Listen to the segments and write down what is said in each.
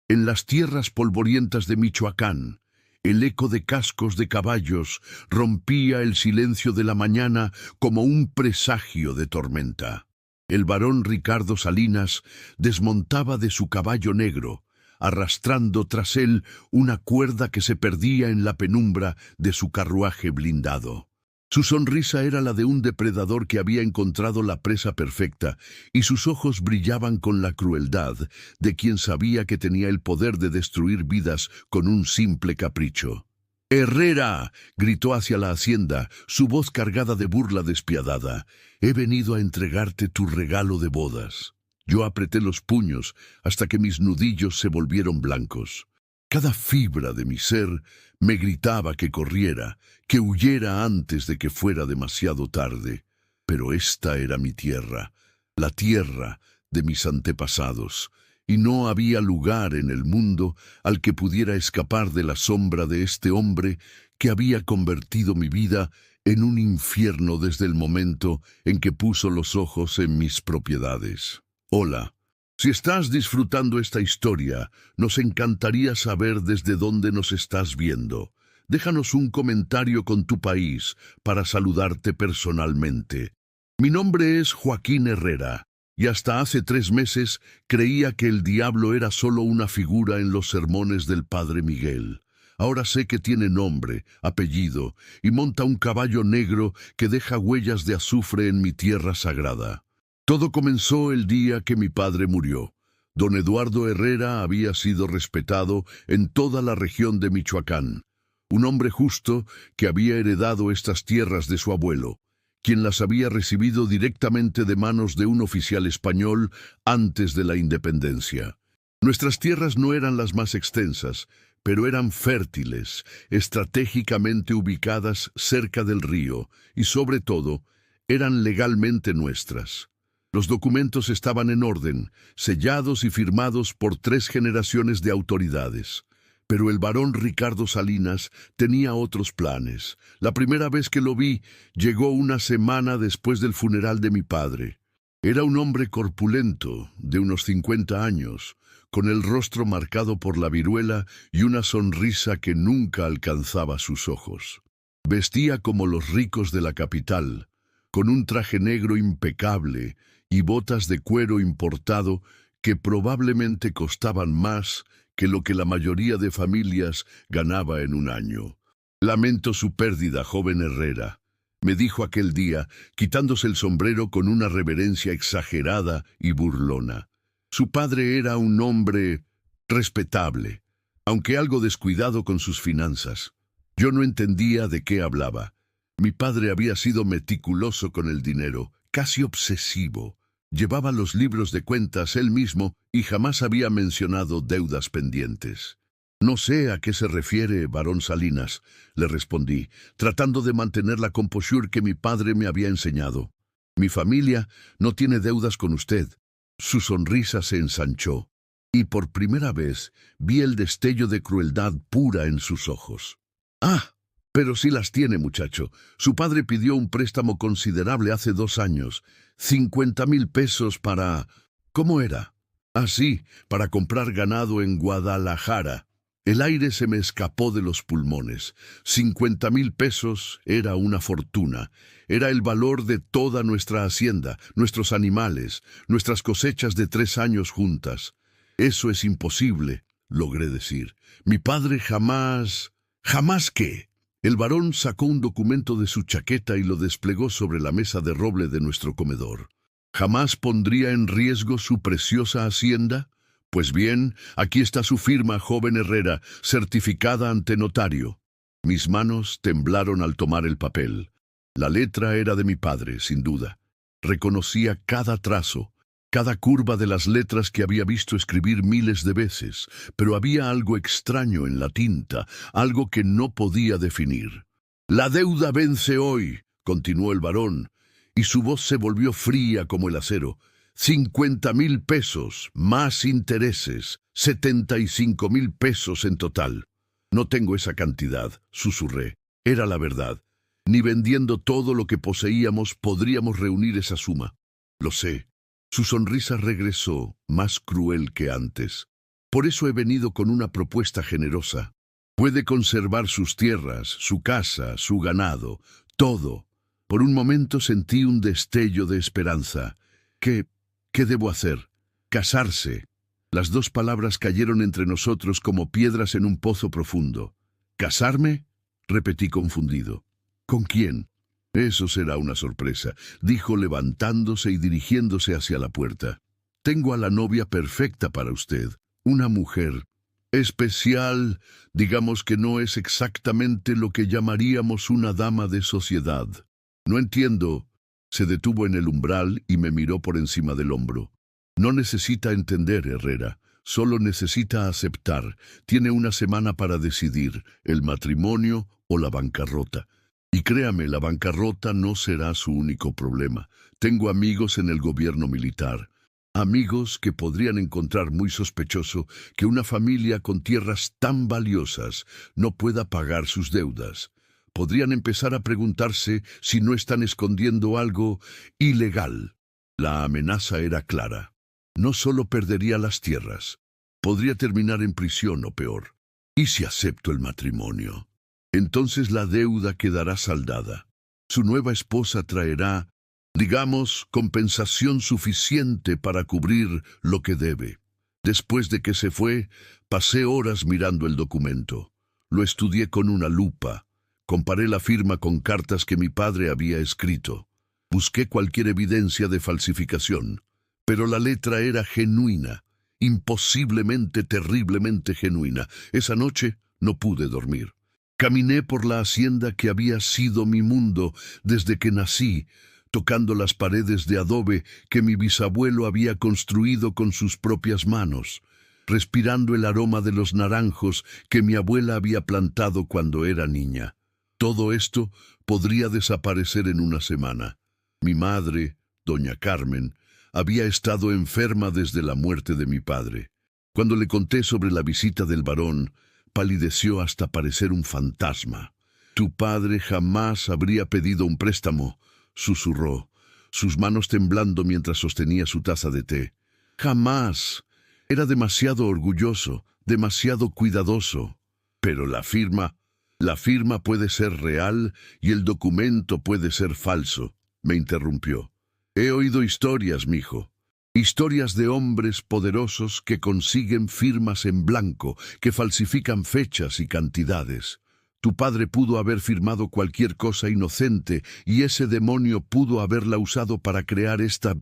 En las tierras polvorientas de Michoacán, el eco de cascos de caballos rompía el silencio de la mañana como un presagio de tormenta. El barón Ricardo Salinas desmontaba de su caballo negro, arrastrando tras él una cuerda que se perdía en la penumbra de su carruaje blindado. Su sonrisa era la de un depredador que había encontrado la presa perfecta, y sus ojos brillaban con la crueldad de quien sabía que tenía el poder de destruir vidas con un simple capricho. «¡Herrera!», gritó hacia la hacienda, su voz cargada de burla despiadada. «He venido a entregarte tu regalo de bodas». Yo apreté los puños hasta que mis nudillos se volvieron blancos. Cada fibra de mi ser me gritaba que corriera, que huyera antes de que fuera demasiado tarde. Pero esta era mi tierra, la tierra de mis antepasados, y no había lugar en el mundo al que pudiera escapar de la sombra de este hombre que había convertido mi vida en un infierno desde el momento en que puso los ojos en mis propiedades. Hola. Si estás disfrutando esta historia, nos encantaría saber desde dónde nos estás viendo. Déjanos un comentario con tu país para saludarte personalmente. Mi nombre es Joaquín Herrera, y hasta hace 3 meses creía que el diablo era solo una figura en los sermones del Padre Miguel. Ahora sé que tiene nombre, apellido, y monta un caballo negro que deja huellas de azufre en mi tierra sagrada. Todo comenzó el día que mi padre murió. Don Eduardo Herrera había sido respetado en toda la región de Michoacán. Un hombre justo que había heredado estas tierras de su abuelo, quien las había recibido directamente de manos de un oficial español antes de la independencia. Nuestras tierras no eran las más extensas, pero eran fértiles, estratégicamente ubicadas cerca del río y, sobre todo, eran legalmente nuestras. Los documentos estaban en orden, sellados y firmados por 3 generaciones de autoridades. Pero el barón Ricardo Salinas tenía otros planes. La primera vez que lo vi, llegó una semana después del funeral de mi padre. Era un hombre corpulento, de unos 50 años, con el rostro marcado por la viruela y una sonrisa que nunca alcanzaba sus ojos. Vestía como los ricos de la capital, con un traje negro impecable y botas de cuero importado que probablemente costaban más que lo que la mayoría de familias ganaba en un año. «Lamento su pérdida, joven Herrera», me dijo aquel día, quitándose el sombrero con una reverencia exagerada y burlona. Su padre era un hombre respetable, aunque algo descuidado con sus finanzas. Yo no entendía de qué hablaba. Mi padre había sido meticuloso con el dinero, casi obsesivo. Llevaba los libros de cuentas él mismo y jamás había mencionado deudas pendientes. «No sé a qué se refiere, barón Salinas», le respondí, tratando de mantener la compostura que mi padre me había enseñado. «Mi familia no tiene deudas con usted». Su sonrisa se ensanchó, y por primera vez vi el destello de crueldad pura en sus ojos. «Ah, pero sí las tiene, muchacho. Su padre pidió un préstamo considerable hace 2 años. 50,000 pesos para... ¿Cómo era? Ah, sí, para comprar ganado en Guadalajara». El aire se me escapó de los pulmones. 50,000 pesos era una fortuna. Era el valor de toda nuestra hacienda, nuestros animales, nuestras cosechas de 3 años juntas. «Eso es imposible», logré decir. «Mi padre jamás...» «¿Jamás qué?». El barón sacó un documento de su chaqueta y lo desplegó sobre la mesa de roble de nuestro comedor. «¿Jamás pondría en riesgo su preciosa hacienda? Pues bien, aquí está su firma, joven Herrera, certificada ante notario». Mis manos temblaron al tomar el papel. La letra era de mi padre, sin duda. Reconocía cada trazo, cada curva de las letras que había visto escribir miles de veces, pero había algo extraño en la tinta, algo que no podía definir. «La deuda vence hoy», continuó el barón, y su voz se volvió fría como el acero. 50,000 pesos, más intereses, 75,000 pesos en total. «No tengo esa cantidad», susurré. Era la verdad. Ni vendiendo todo lo que poseíamos podríamos reunir esa suma. «Lo sé». Su sonrisa regresó, más cruel que antes. Por eso he venido con una propuesta generosa. Puede conservar sus tierras, su casa, su ganado, todo. Por un momento sentí un destello de esperanza. ¿Qué debo hacer? Casarse. Las dos palabras cayeron entre nosotros como piedras en un pozo profundo. ¿Casarme? Repetí confundido. ¿Con quién? Eso será una sorpresa, dijo levantándose y dirigiéndose hacia la puerta. Tengo a la novia perfecta para usted, una mujer especial, digamos que no es exactamente lo que llamaríamos una dama de sociedad. No entiendo. Se detuvo en el umbral y me miró por encima del hombro. No necesita entender, Herrera, solo necesita aceptar. Tiene una semana para decidir, el matrimonio o la bancarrota. Y créame, la bancarrota no será su único problema. Tengo amigos en el gobierno militar. Amigos que podrían encontrar muy sospechoso que una familia con tierras tan valiosas no pueda pagar sus deudas. Podrían empezar a preguntarse si no están escondiendo algo ilegal. La amenaza era clara. No solo perdería las tierras, podría terminar en prisión o peor. ¿Y si acepto el matrimonio? Entonces la deuda quedará saldada. Su nueva esposa traerá, digamos, compensación suficiente para cubrir lo que debe. Después de que se fue, pasé horas mirando el documento. Lo estudié con una lupa. Comparé la firma con cartas que mi padre había escrito. Busqué cualquier evidencia de falsificación, pero la letra era genuina, imposiblemente, terriblemente genuina. Esa noche no pude dormir. Caminé por la hacienda que había sido mi mundo desde que nací, tocando las paredes de adobe que mi bisabuelo había construido con sus propias manos, respirando el aroma de los naranjos que mi abuela había plantado cuando era niña. Todo esto podría desaparecer en una semana. Mi madre, doña Carmen, había estado enferma desde la muerte de mi padre. Cuando le conté sobre la visita del varón, palideció hasta parecer un fantasma. Tu padre jamás habría pedido un préstamo, susurró, sus manos temblando mientras sostenía su taza de té. Jamás. Era demasiado orgulloso, demasiado cuidadoso. Pero la firma puede ser real y el documento puede ser falso, me interrumpió. He oído historias, mijo. Historias de hombres poderosos que consiguen firmas en blanco, que falsifican fechas y cantidades. Tu padre pudo haber firmado cualquier cosa inocente y ese demonio pudo haberla usado para crear esta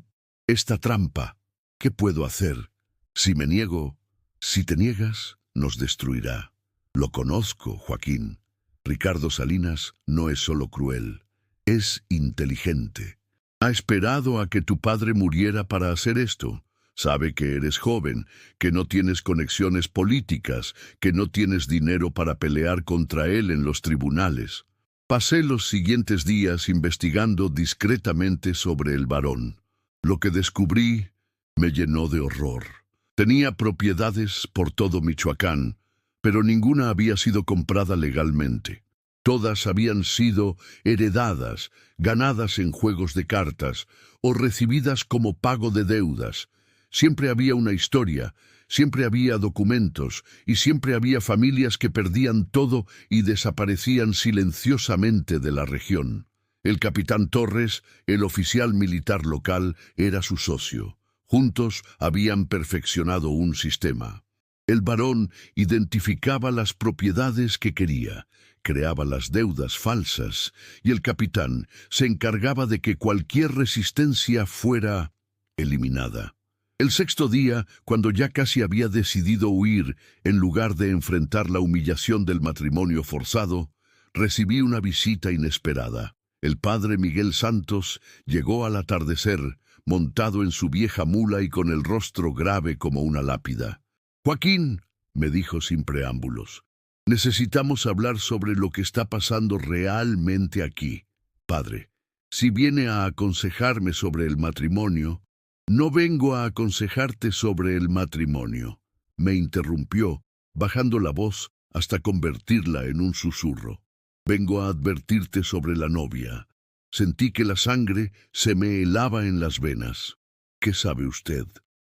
trampa. ¿Qué puedo hacer? Si me niego, si te niegas, nos destruirá. Lo conozco, Joaquín. Ricardo Salinas no es solo cruel, es inteligente. Ha esperado a que tu padre muriera para hacer esto. Sabe que eres joven, que no tienes conexiones políticas, que no tienes dinero para pelear contra él en los tribunales. Pasé los siguientes días investigando discretamente sobre el varón. Lo que descubrí me llenó de horror. Tenía propiedades por todo Michoacán, pero ninguna había sido comprada legalmente. Todas habían sido heredadas, ganadas en juegos de cartas o recibidas como pago de deudas. Siempre había una historia, siempre había documentos y siempre había familias que perdían todo y desaparecían silenciosamente de la región. El capitán Torres, el oficial militar local, era su socio. Juntos habían perfeccionado un sistema. El varón identificaba las propiedades que quería, creaba las deudas falsas y el capitán se encargaba de que cualquier resistencia fuera eliminada. El sexto día, cuando ya casi había decidido huir en lugar de enfrentar la humillación del matrimonio forzado, recibí una visita inesperada. El padre Miguel Santos llegó al atardecer, montado en su vieja mula y con el rostro grave como una lápida. «Joaquín», me dijo sin preámbulos, «necesitamos hablar sobre lo que está pasando realmente aquí. Padre, si viene a aconsejarme sobre el matrimonio, no vengo a aconsejarte sobre el matrimonio», me interrumpió, bajando la voz hasta convertirla en un susurro. «Vengo a advertirte sobre la novia. Sentí que la sangre se me helaba en las venas. ¿Qué sabe usted?»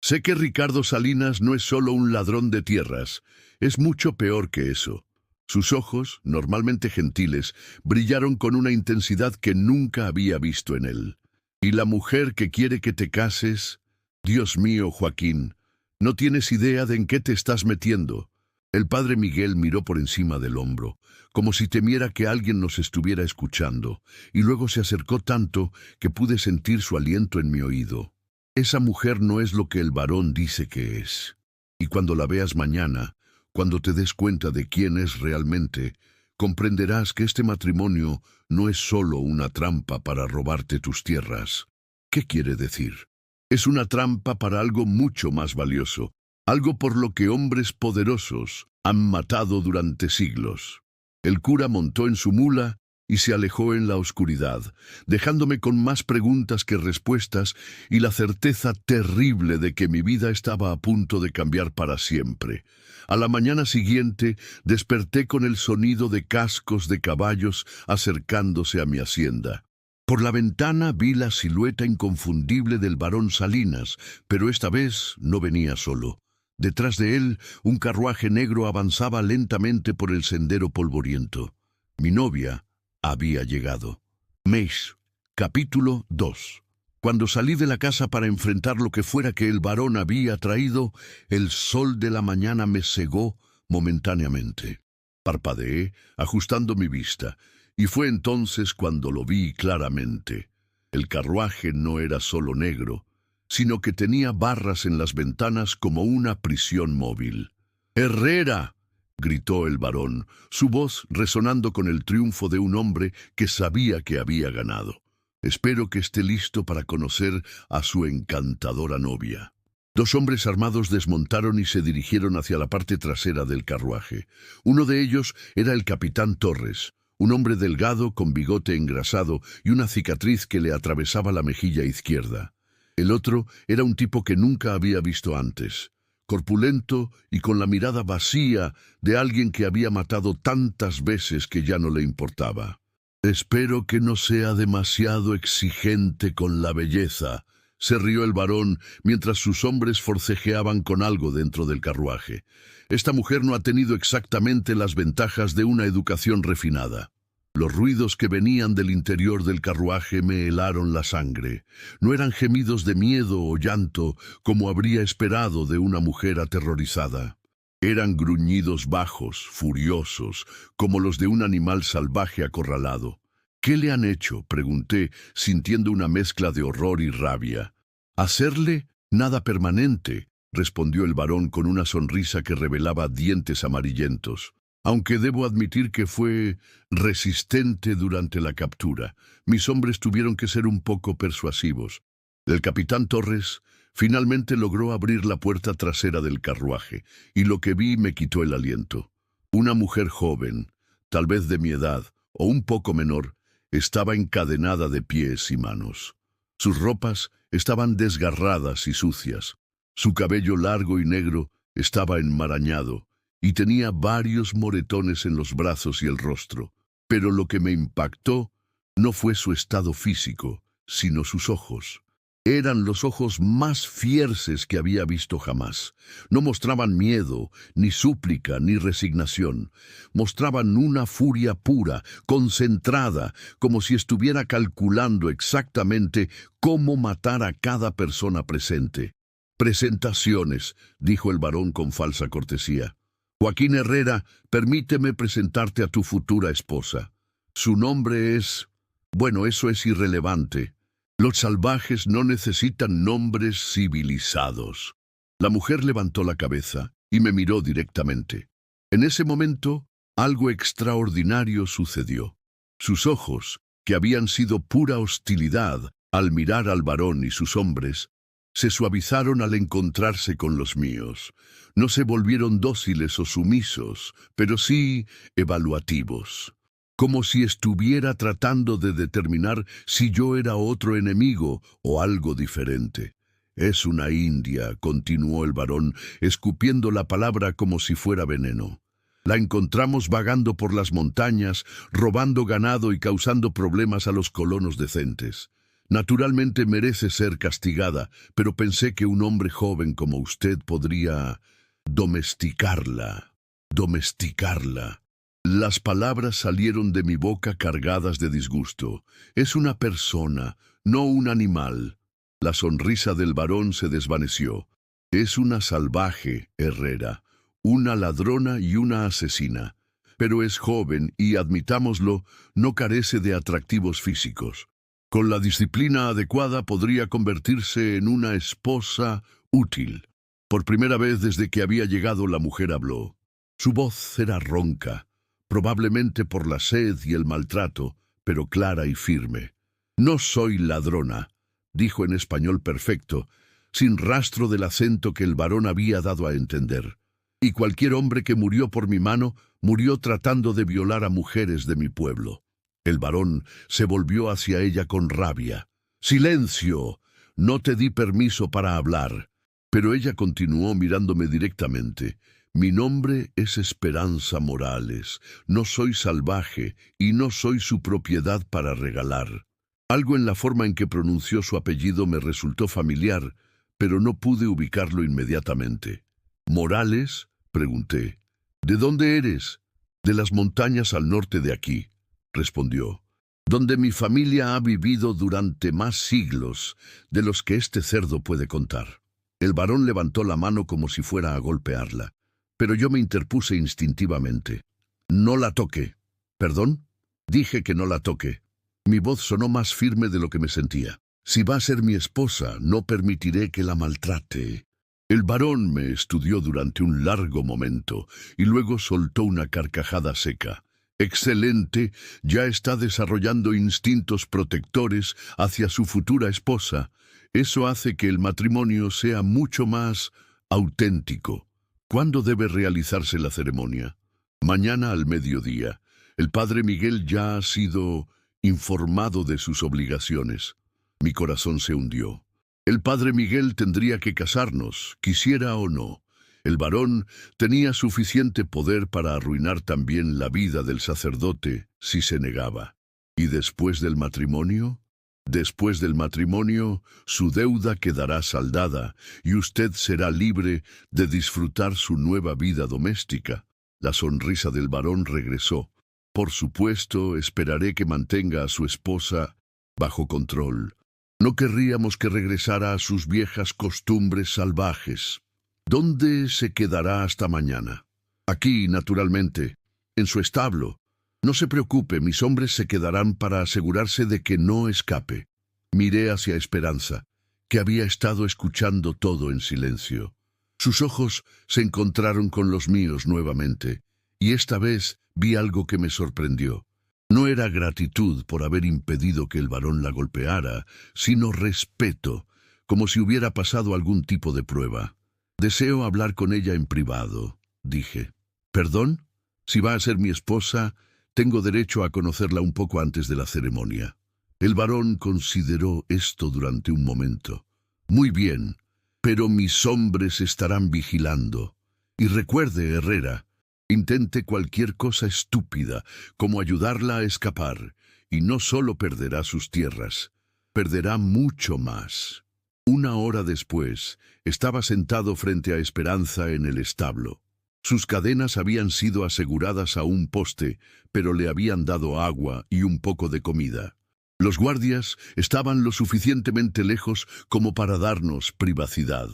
Sé que Ricardo Salinas no es solo un ladrón de tierras, es mucho peor que eso. Sus ojos, normalmente gentiles, brillaron con una intensidad que nunca había visto en él. ¿Y la mujer que quiere que te cases? Dios mío, Joaquín, no tienes idea de en qué te estás metiendo. El padre Miguel miró por encima del hombro, como si temiera que alguien nos estuviera escuchando, y luego se acercó tanto que pude sentir su aliento en mi oído. Esa mujer no es lo que el varón dice que es. Y cuando la veas mañana, cuando te des cuenta de quién es realmente, comprenderás que este matrimonio no es solo una trampa para robarte tus tierras. ¿Qué quiere decir? Es una trampa para algo mucho más valioso, algo por lo que hombres poderosos han matado durante siglos. El cura montó en su mula y se alejó en la oscuridad, dejándome con más preguntas que respuestas y la certeza terrible de que mi vida estaba a punto de cambiar para siempre. A la mañana siguiente desperté con el sonido de cascos de caballos acercándose a mi hacienda. Por la ventana vi la silueta inconfundible del barón Salinas, pero esta vez no venía solo. Detrás de él, un carruaje negro avanzaba lentamente por el sendero polvoriento. Mi novia había llegado. Mes, capítulo 2. Cuando salí de la casa para enfrentar lo que fuera que el varón había traído, el sol de la mañana me cegó momentáneamente. Parpadeé, ajustando mi vista, y fue entonces cuando lo vi claramente. El carruaje no era solo negro, sino que tenía barras en las ventanas como una prisión móvil. ¡Herrera!, gritó el varón, su voz resonando con el triunfo de un hombre que sabía que había ganado. Espero que esté listo para conocer a su encantadora novia. Dos hombres armados desmontaron y se dirigieron hacia la parte trasera del carruaje. Uno de ellos era el capitán Torres, un hombre delgado con bigote engrasado y una cicatriz que le atravesaba la mejilla izquierda. El otro era un tipo que nunca había visto antes, corpulento y con la mirada vacía de alguien que había matado tantas veces que ya no le importaba. «Espero que no sea demasiado exigente con la belleza», se rió el varón mientras sus hombres forcejeaban con algo dentro del carruaje. «Esta mujer no ha tenido exactamente las ventajas de una educación refinada». Los ruidos que venían del interior del carruaje me helaron la sangre. No eran gemidos de miedo o llanto como habría esperado de una mujer aterrorizada. Eran gruñidos bajos, furiosos, como los de un animal salvaje acorralado. «¿Qué le han hecho?», pregunté, sintiendo una mezcla de horror y rabia. «Hacerle nada permanente», respondió el varón con una sonrisa que revelaba dientes amarillentos. «Aunque debo admitir que fue resistente durante la captura. Mis hombres tuvieron que ser un poco persuasivos». El capitán Torres finalmente logró abrir la puerta trasera del carruaje, y lo que vi me quitó el aliento. Una mujer joven, tal vez de mi edad, o un poco menor, estaba encadenada de pies y manos. Sus ropas estaban desgarradas y sucias. Su cabello largo y negro estaba enmarañado, y tenía varios moretones en los brazos y el rostro. Pero lo que me impactó no fue su estado físico, sino sus ojos. Eran los ojos más fierces que había visto jamás. No mostraban miedo, ni súplica, ni resignación. Mostraban una furia pura, concentrada, como si estuviera calculando exactamente cómo matar a cada persona presente. «Presentaciones», dijo el varón con falsa cortesía. «Joaquín Herrera, permíteme presentarte a tu futura esposa. Su nombre es... Bueno, eso es irrelevante. Los salvajes no necesitan nombres civilizados». La mujer levantó la cabeza y me miró directamente. En ese momento, algo extraordinario sucedió. Sus ojos, que habían sido pura hostilidad al mirar al varón y sus hombres, se suavizaron al encontrarse con los míos. No se volvieron dóciles o sumisos, pero sí evaluativos, como si estuviera tratando de determinar si yo era otro enemigo o algo diferente. «Es una india», continuó el varón, escupiendo la palabra como si fuera veneno. «La encontramos vagando por las montañas, robando ganado y causando problemas a los colonos decentes. Naturalmente merece ser castigada, pero pensé que un hombre joven como usted podría domesticarla. Domesticarla. Las palabras salieron de mi boca cargadas de disgusto. Es una persona, no un animal. La sonrisa del varón se desvaneció. Es una salvaje, Herrera, una ladrona y una asesina. Pero es joven y, admitámoslo, no carece de atractivos físicos. Con la disciplina adecuada podría convertirse en una esposa útil. Por primera vez desde que había llegado la mujer habló. Su voz era ronca, probablemente por la sed y el maltrato, pero clara y firme. No soy ladrona, dijo en español perfecto, sin rastro del acento que el varón había dado a entender. Y cualquier hombre que murió por mi mano, murió tratando de violar a mujeres de mi pueblo. El varón se volvió hacia ella con rabia. ¡Silencio! No te di permiso para hablar. Pero ella continuó mirándome directamente. Mi nombre es Esperanza Morales. No soy salvaje y no soy su propiedad para regalar. Algo en la forma en que pronunció su apellido me resultó familiar, pero no pude ubicarlo inmediatamente. ¿Morales? Pregunté. ¿De dónde eres? De las montañas al norte de aquí, respondió. Donde mi familia ha vivido durante más siglos de los que este cerdo puede contar. El varón levantó la mano como si fuera a golpearla, pero yo me interpuse instintivamente. No la toque. ¿Perdón? Dije que no la toque. Mi voz sonó más firme de lo que me sentía. Si va a ser mi esposa, no permitiré que la maltrate. El varón me estudió durante un largo momento y luego soltó una carcajada seca. Excelente, ya está desarrollando instintos protectores hacia su futura esposa. Eso hace que el matrimonio sea mucho más auténtico. ¿Cuándo debe realizarse la ceremonia? Mañana al mediodía. El padre Miguel ya ha sido informado de sus obligaciones. Mi corazón se hundió. El padre Miguel tendría que casarnos, quisiera o no. El varón tenía suficiente poder para arruinar también la vida del sacerdote si se negaba. ¿Y después del matrimonio? Después del matrimonio, su deuda quedará saldada y usted será libre de disfrutar su nueva vida doméstica. La sonrisa del varón regresó. Por supuesto, esperaré que mantenga a su esposa bajo control. No querríamos que regresara a sus viejas costumbres salvajes. ¿Dónde se quedará hasta mañana? Aquí, naturalmente, en su establo. No se preocupe, mis hombres se quedarán para asegurarse de que no escape. Miré hacia Esperanza, que había estado escuchando todo en silencio. Sus ojos se encontraron con los míos nuevamente, y esta vez vi algo que me sorprendió. No era gratitud por haber impedido que el varón la golpeara, sino respeto, como si hubiera pasado algún tipo de prueba. Deseo hablar con ella en privado, dije. ¿Perdón? Si va a ser mi esposa, tengo derecho a conocerla un poco antes de la ceremonia. El varón consideró esto durante un momento. Muy bien, pero mis hombres estarán vigilando. Y recuerde, Herrera, intente cualquier cosa estúpida, como ayudarla a escapar, y no solo perderá sus tierras, perderá mucho más. Una hora después, estaba sentado frente a Esperanza en el establo. Sus cadenas habían sido aseguradas a un poste, pero le habían dado agua y un poco de comida. Los guardias estaban lo suficientemente lejos como para darnos privacidad,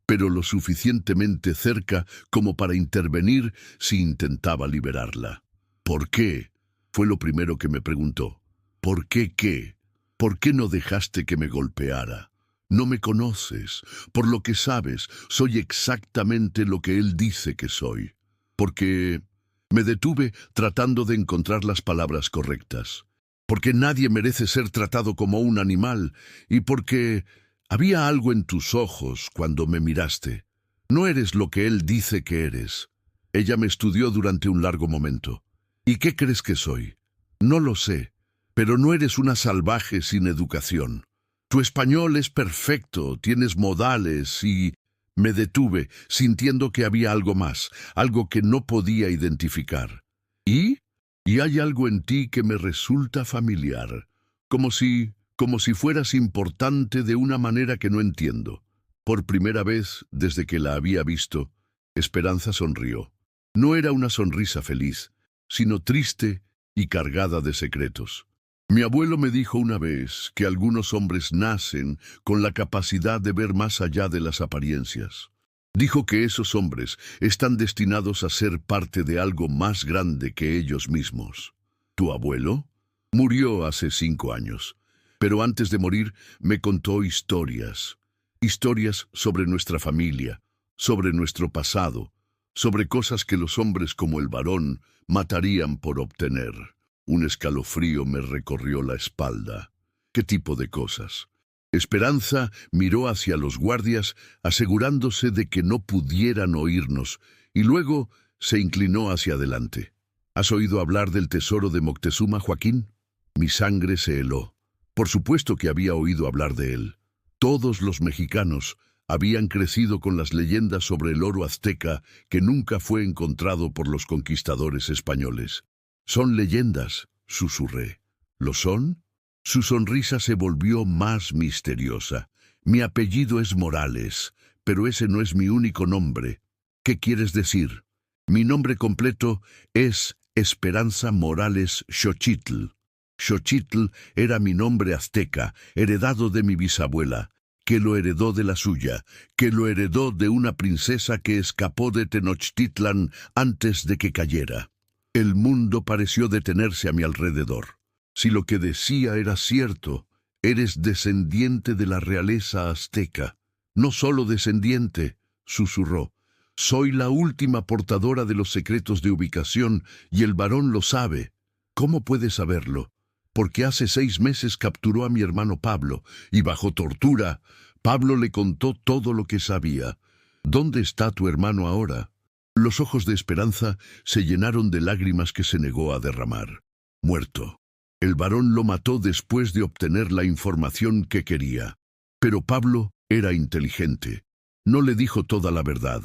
pero lo suficientemente cerca como para intervenir si intentaba liberarla. ¿Por qué? Fue lo primero que me preguntó. ¿Por qué qué? ¿Por qué no dejaste que me golpeara? No me conoces. Por lo que sabes, soy exactamente lo que él dice que soy. Porque me detuve tratando de encontrar las palabras correctas. Porque nadie merece ser tratado como un animal y porque había algo en tus ojos cuando me miraste. No eres lo que él dice que eres. Ella me estudió durante un largo momento. ¿Y qué crees que soy? No lo sé, pero no eres una salvaje sin educación. Tu español es perfecto, tienes modales y... Me detuve, sintiendo que había algo más, algo que no podía identificar. ¿Y? Y hay algo en ti que me resulta familiar, como si como si fueras importante de una manera que no entiendo. Por primera vez, desde que la había visto, Esperanza sonrió. No era una sonrisa feliz, sino triste y cargada de secretos. Mi abuelo me dijo una vez que algunos hombres nacen con la capacidad de ver más allá de las apariencias. Dijo que esos hombres están destinados a ser parte de algo más grande que ellos mismos. ¿Tu abuelo? Murió hace 5 años, pero antes de morir me contó historias. Historias sobre nuestra familia, sobre nuestro pasado, sobre cosas que los hombres como el varón matarían por obtener. Un escalofrío me recorrió la espalda. ¿Qué tipo de cosas? Esperanza miró hacia los guardias, asegurándose de que no pudieran oírnos, y luego se inclinó hacia adelante. ¿Has oído hablar del tesoro de Moctezuma, Joaquín? Mi sangre se heló. Por supuesto que había oído hablar de él. Todos los mexicanos habían crecido con las leyendas sobre el oro azteca que nunca fue encontrado por los conquistadores españoles. Son leyendas, susurré. ¿Lo son? Su sonrisa se volvió más misteriosa. Mi apellido es Morales, pero ese no es mi único nombre. ¿Qué quieres decir? Mi nombre completo es Esperanza Morales Xochitl. Xochitl era mi nombre azteca, heredado de mi bisabuela, que lo heredó de la suya, que lo heredó de una princesa que escapó de Tenochtitlan antes de que cayera. El mundo pareció detenerse a mi alrededor. Si lo que decía era cierto, eres descendiente de la realeza azteca. No solo descendiente, susurró. Soy la última portadora de los secretos de ubicación y el varón lo sabe. ¿Cómo puede saberlo? Porque hace 6 meses capturó a mi hermano Pablo y bajo tortura, Pablo le contó todo lo que sabía. ¿Dónde está tu hermano ahora? Los ojos de Esperanza se llenaron de lágrimas que se negó a derramar. Muerto. El varón lo mató después de obtener la información que quería. Pero Pablo era inteligente. No le dijo toda la verdad.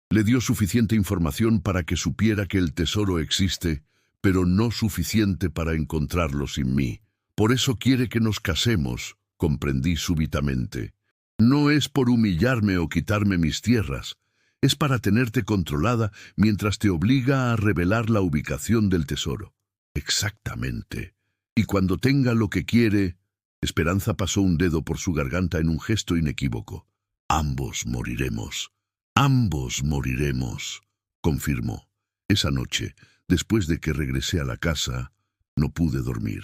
Le dio suficiente información para que supiera que el tesoro existe, pero no suficiente para encontrarlo sin mí. Por eso quiere que nos casemos, comprendí súbitamente. No es por humillarme o quitarme mis tierras. Es para tenerte controlada mientras te obliga a revelar la ubicación del tesoro. Exactamente. Y cuando tenga lo que quiere... Esperanza pasó un dedo por su garganta en un gesto inequívoco. Ambos moriremos. Ambos moriremos, confirmó. Esa noche, después de que regresé a la casa, no pude dormir.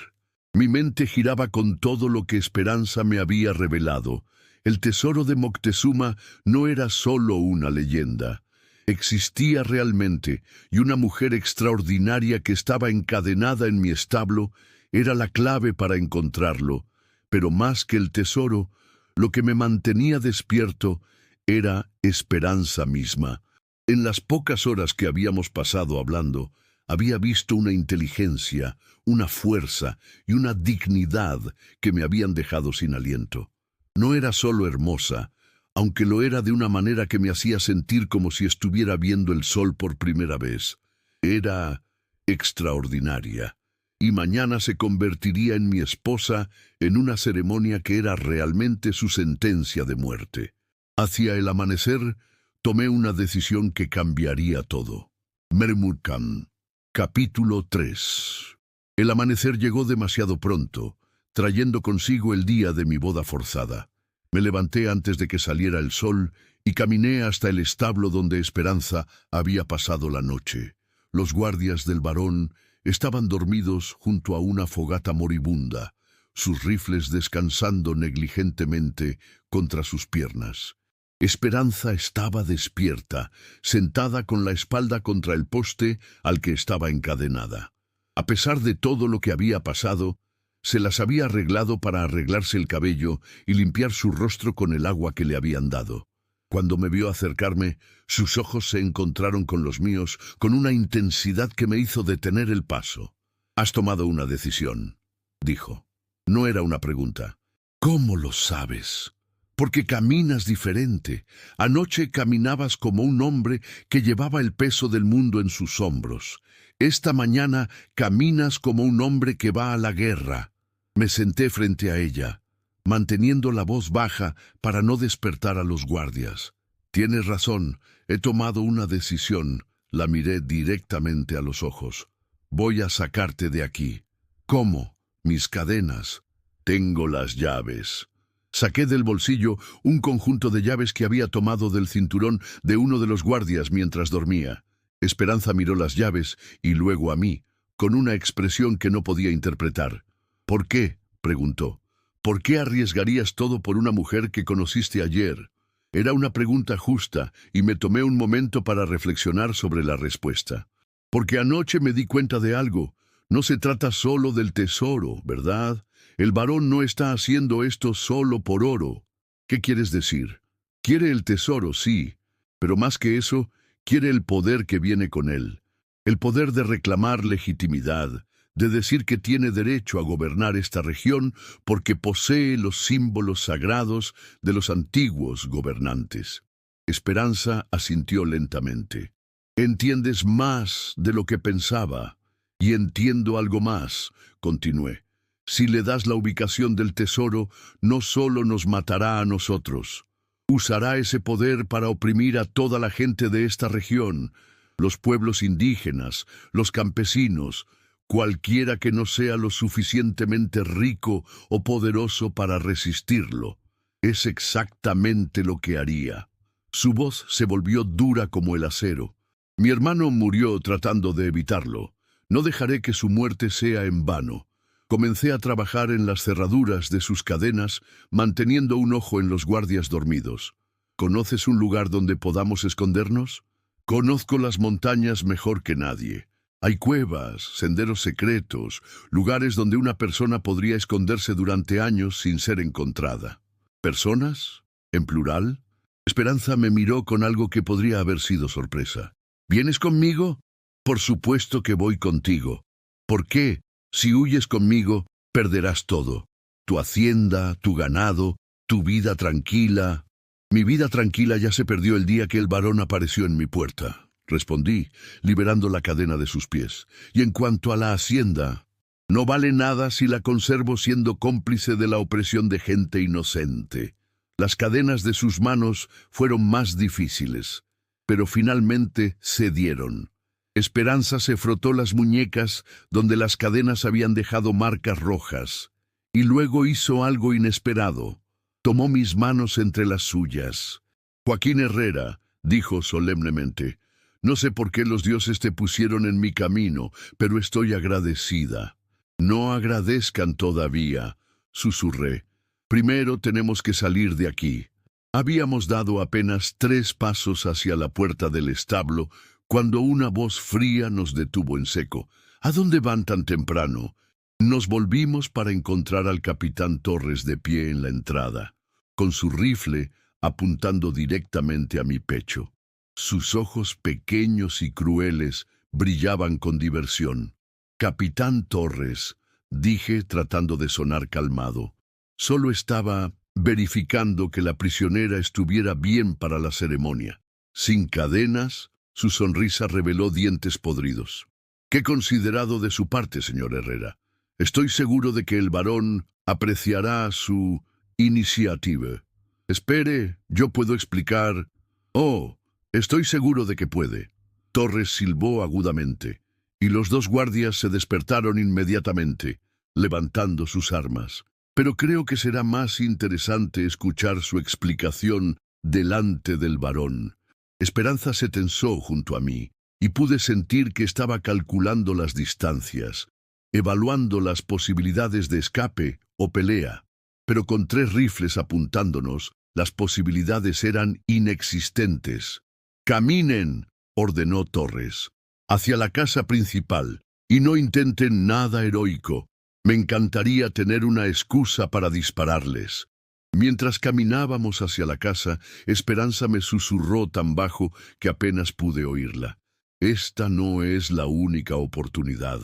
Mi mente giraba con todo lo que Esperanza me había revelado. El tesoro de Moctezuma no era solo una leyenda. Existía realmente, y una mujer extraordinaria que estaba encadenada en mi establo era la clave para encontrarlo. Pero más que el tesoro, lo que me mantenía despierto era Esperanza misma. En las pocas horas que habíamos pasado hablando, había visto una inteligencia, una fuerza y una dignidad que me habían dejado sin aliento. No era solo hermosa, aunque lo era de una manera que me hacía sentir como si estuviera viendo el sol por primera vez. Era extraordinaria, y mañana se convertiría en mi esposa en una ceremonia que era realmente su sentencia de muerte. Hacia el amanecer, tomé una decisión que cambiaría todo. Mermurkhan. Capítulo 3. El amanecer llegó demasiado pronto, trayendo consigo el día de mi boda forzada. Me levanté antes de que saliera el sol y caminé hasta el establo donde Esperanza había pasado la noche. Los guardias del varón estaban dormidos junto a una fogata moribunda, sus rifles descansando negligentemente contra sus piernas. Esperanza estaba despierta, sentada con la espalda contra el poste al que estaba encadenada. A pesar de todo lo que había pasado, se las había arreglado para arreglarse el cabello y limpiar su rostro con el agua que le habían dado. Cuando me vio acercarme, sus ojos se encontraron con los míos con una intensidad que me hizo detener el paso. «Has tomado una decisión», dijo. No era una pregunta. «¿Cómo lo sabes?» «Porque caminas diferente. Anoche caminabas como un hombre que llevaba el peso del mundo en sus hombros. Esta mañana caminas como un hombre que va a la guerra». Me senté frente a ella, manteniendo la voz baja para no despertar a los guardias. Tienes razón, he tomado una decisión. La miré directamente a los ojos. Voy a sacarte de aquí. ¿Cómo? Mis cadenas. Tengo las llaves. Saqué del bolsillo un conjunto de llaves que había tomado del cinturón de uno de los guardias mientras dormía. Esperanza miró las llaves y luego a mí, con una expresión que no podía interpretar. ¿Por qué?, preguntó. ¿Por qué arriesgarías todo por una mujer que conociste ayer? Era una pregunta justa y me tomé un momento para reflexionar sobre la respuesta. Porque anoche me di cuenta de algo. No se trata solo del tesoro, ¿verdad? El varón no está haciendo esto solo por oro. ¿Qué quieres decir? Quiere el tesoro, sí, pero más que eso, quiere el poder que viene con él. El poder de reclamar legitimidad, de decir que tiene derecho a gobernar esta región porque posee los símbolos sagrados de los antiguos gobernantes. Esperanza asintió lentamente. Entiendes más de lo que pensaba. Y entiendo algo más, continué. Si le das la ubicación del tesoro, no solo nos matará a nosotros. Usará ese poder para oprimir a toda la gente de esta región, los pueblos indígenas, los campesinos, cualquiera que no sea lo suficientemente rico o poderoso para resistirlo. Es exactamente lo que haría. Su voz se volvió dura como el acero. Mi hermano murió tratando de evitarlo. No dejaré que su muerte sea en vano. Comencé a trabajar en las cerraduras de sus cadenas, manteniendo un ojo en los guardias dormidos. ¿Conoces un lugar donde podamos escondernos? Conozco las montañas mejor que nadie. Hay cuevas, senderos secretos, lugares donde una persona podría esconderse durante años sin ser encontrada. ¿Personas? ¿En plural? Esperanza me miró con algo que podría haber sido sorpresa. ¿Vienes conmigo? Por supuesto que voy contigo. ¿Por qué? Si huyes conmigo, perderás todo. Tu hacienda, tu ganado, tu vida tranquila. Mi vida tranquila ya se perdió el día que el varón apareció en mi puerta, respondí, liberando la cadena de sus pies. Y en cuanto a la hacienda, no vale nada si la conservo siendo cómplice de la opresión de gente inocente. Las cadenas de sus manos fueron más difíciles, pero finalmente cedieron. Esperanza se frotó las muñecas donde las cadenas habían dejado marcas rojas, y luego hizo algo inesperado. Tomó mis manos entre las suyas. Joaquín Herrera, dijo solemnemente, no sé por qué los dioses te pusieron en mi camino, pero estoy agradecida. No agradezcan todavía, susurré. Primero tenemos que salir de aquí. Habíamos dado apenas 3 pasos hacia la puerta del establo, cuando una voz fría nos detuvo en seco. ¿A dónde van tan temprano? Nos volvimos para encontrar al capitán Torres de pie en la entrada, con su rifle apuntando directamente a mi pecho. Sus ojos pequeños y crueles brillaban con diversión. Capitán Torres, dije tratando de sonar calmado. Solo estaba verificando que la prisionera estuviera bien para la ceremonia. Sin cadenas, su sonrisa reveló dientes podridos. Qué considerado de su parte, señor Herrera. Estoy seguro de que el varón apreciará su iniciativa. Espere, yo puedo explicar. Oh, estoy seguro de que puede. Torres silbó agudamente, y los 2 guardias se despertaron inmediatamente, levantando sus armas. Pero creo que será más interesante escuchar su explicación delante del varón. Esperanza se tensó junto a mí, y pude sentir que estaba calculando las distancias, evaluando las posibilidades de escape o pelea. Pero con 3 rifles apuntándonos, las posibilidades eran inexistentes. «Caminen», ordenó Torres, «hacia la casa principal, y no intenten nada heroico. Me encantaría tener una excusa para dispararles». Mientras caminábamos hacia la casa, Esperanza me susurró tan bajo que apenas pude oírla. Esta no es la única oportunidad.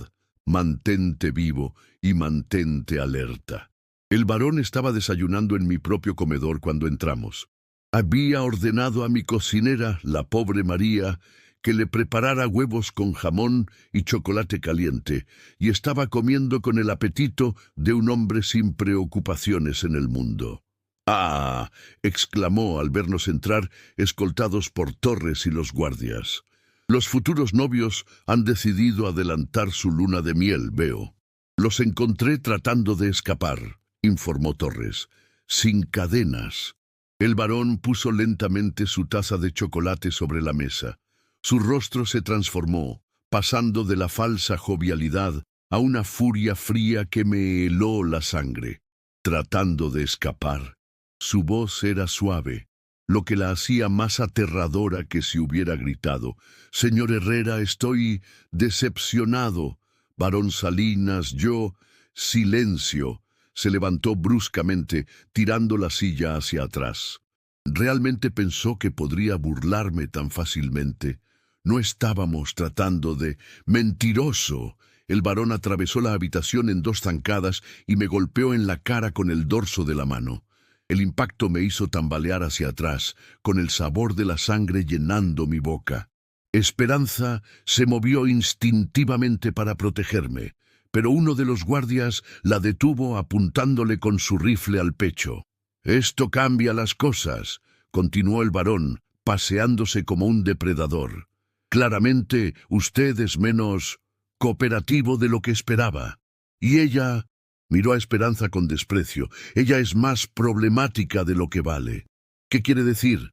Mantente vivo y mantente alerta. El varón estaba desayunando en mi propio comedor cuando entramos. Había ordenado a mi cocinera, la pobre María, que le preparara huevos con jamón y chocolate caliente, y estaba comiendo con el apetito de un hombre sin preocupaciones en el mundo. «¡Ah!», exclamó al vernos entrar, escoltados por Torres y los guardias. «Los futuros novios han decidido adelantar su luna de miel, veo». «Los encontré tratando de escapar», informó Torres, «sin cadenas». El varón puso lentamente su taza de chocolate sobre la mesa. Su rostro se transformó, pasando de la falsa jovialidad a una furia fría que me heló la sangre. Tratando de escapar. Su voz era suave, lo que la hacía más aterradora que si hubiera gritado. «Señor Herrera, estoy decepcionado. Barón Salinas, yo...» «Silencio», se levantó bruscamente, tirando la silla hacia atrás. Realmente pensó que podría burlarme tan fácilmente. No estábamos tratando de... «¡Mentiroso!». El varón atravesó la habitación en 2 zancadas y me golpeó en la cara con el dorso de la mano. El impacto me hizo tambalear hacia atrás, con el sabor de la sangre llenando mi boca. Esperanza se movió instintivamente para protegerme, pero uno de los guardias la detuvo apuntándole con su rifle al pecho. «Esto cambia las cosas», continuó el varón, paseándose como un depredador. «Claramente usted es menos cooperativo de lo que esperaba. Y ella...». Miró a Esperanza con desprecio. «Ella es más problemática de lo que vale». «¿Qué quiere decir?».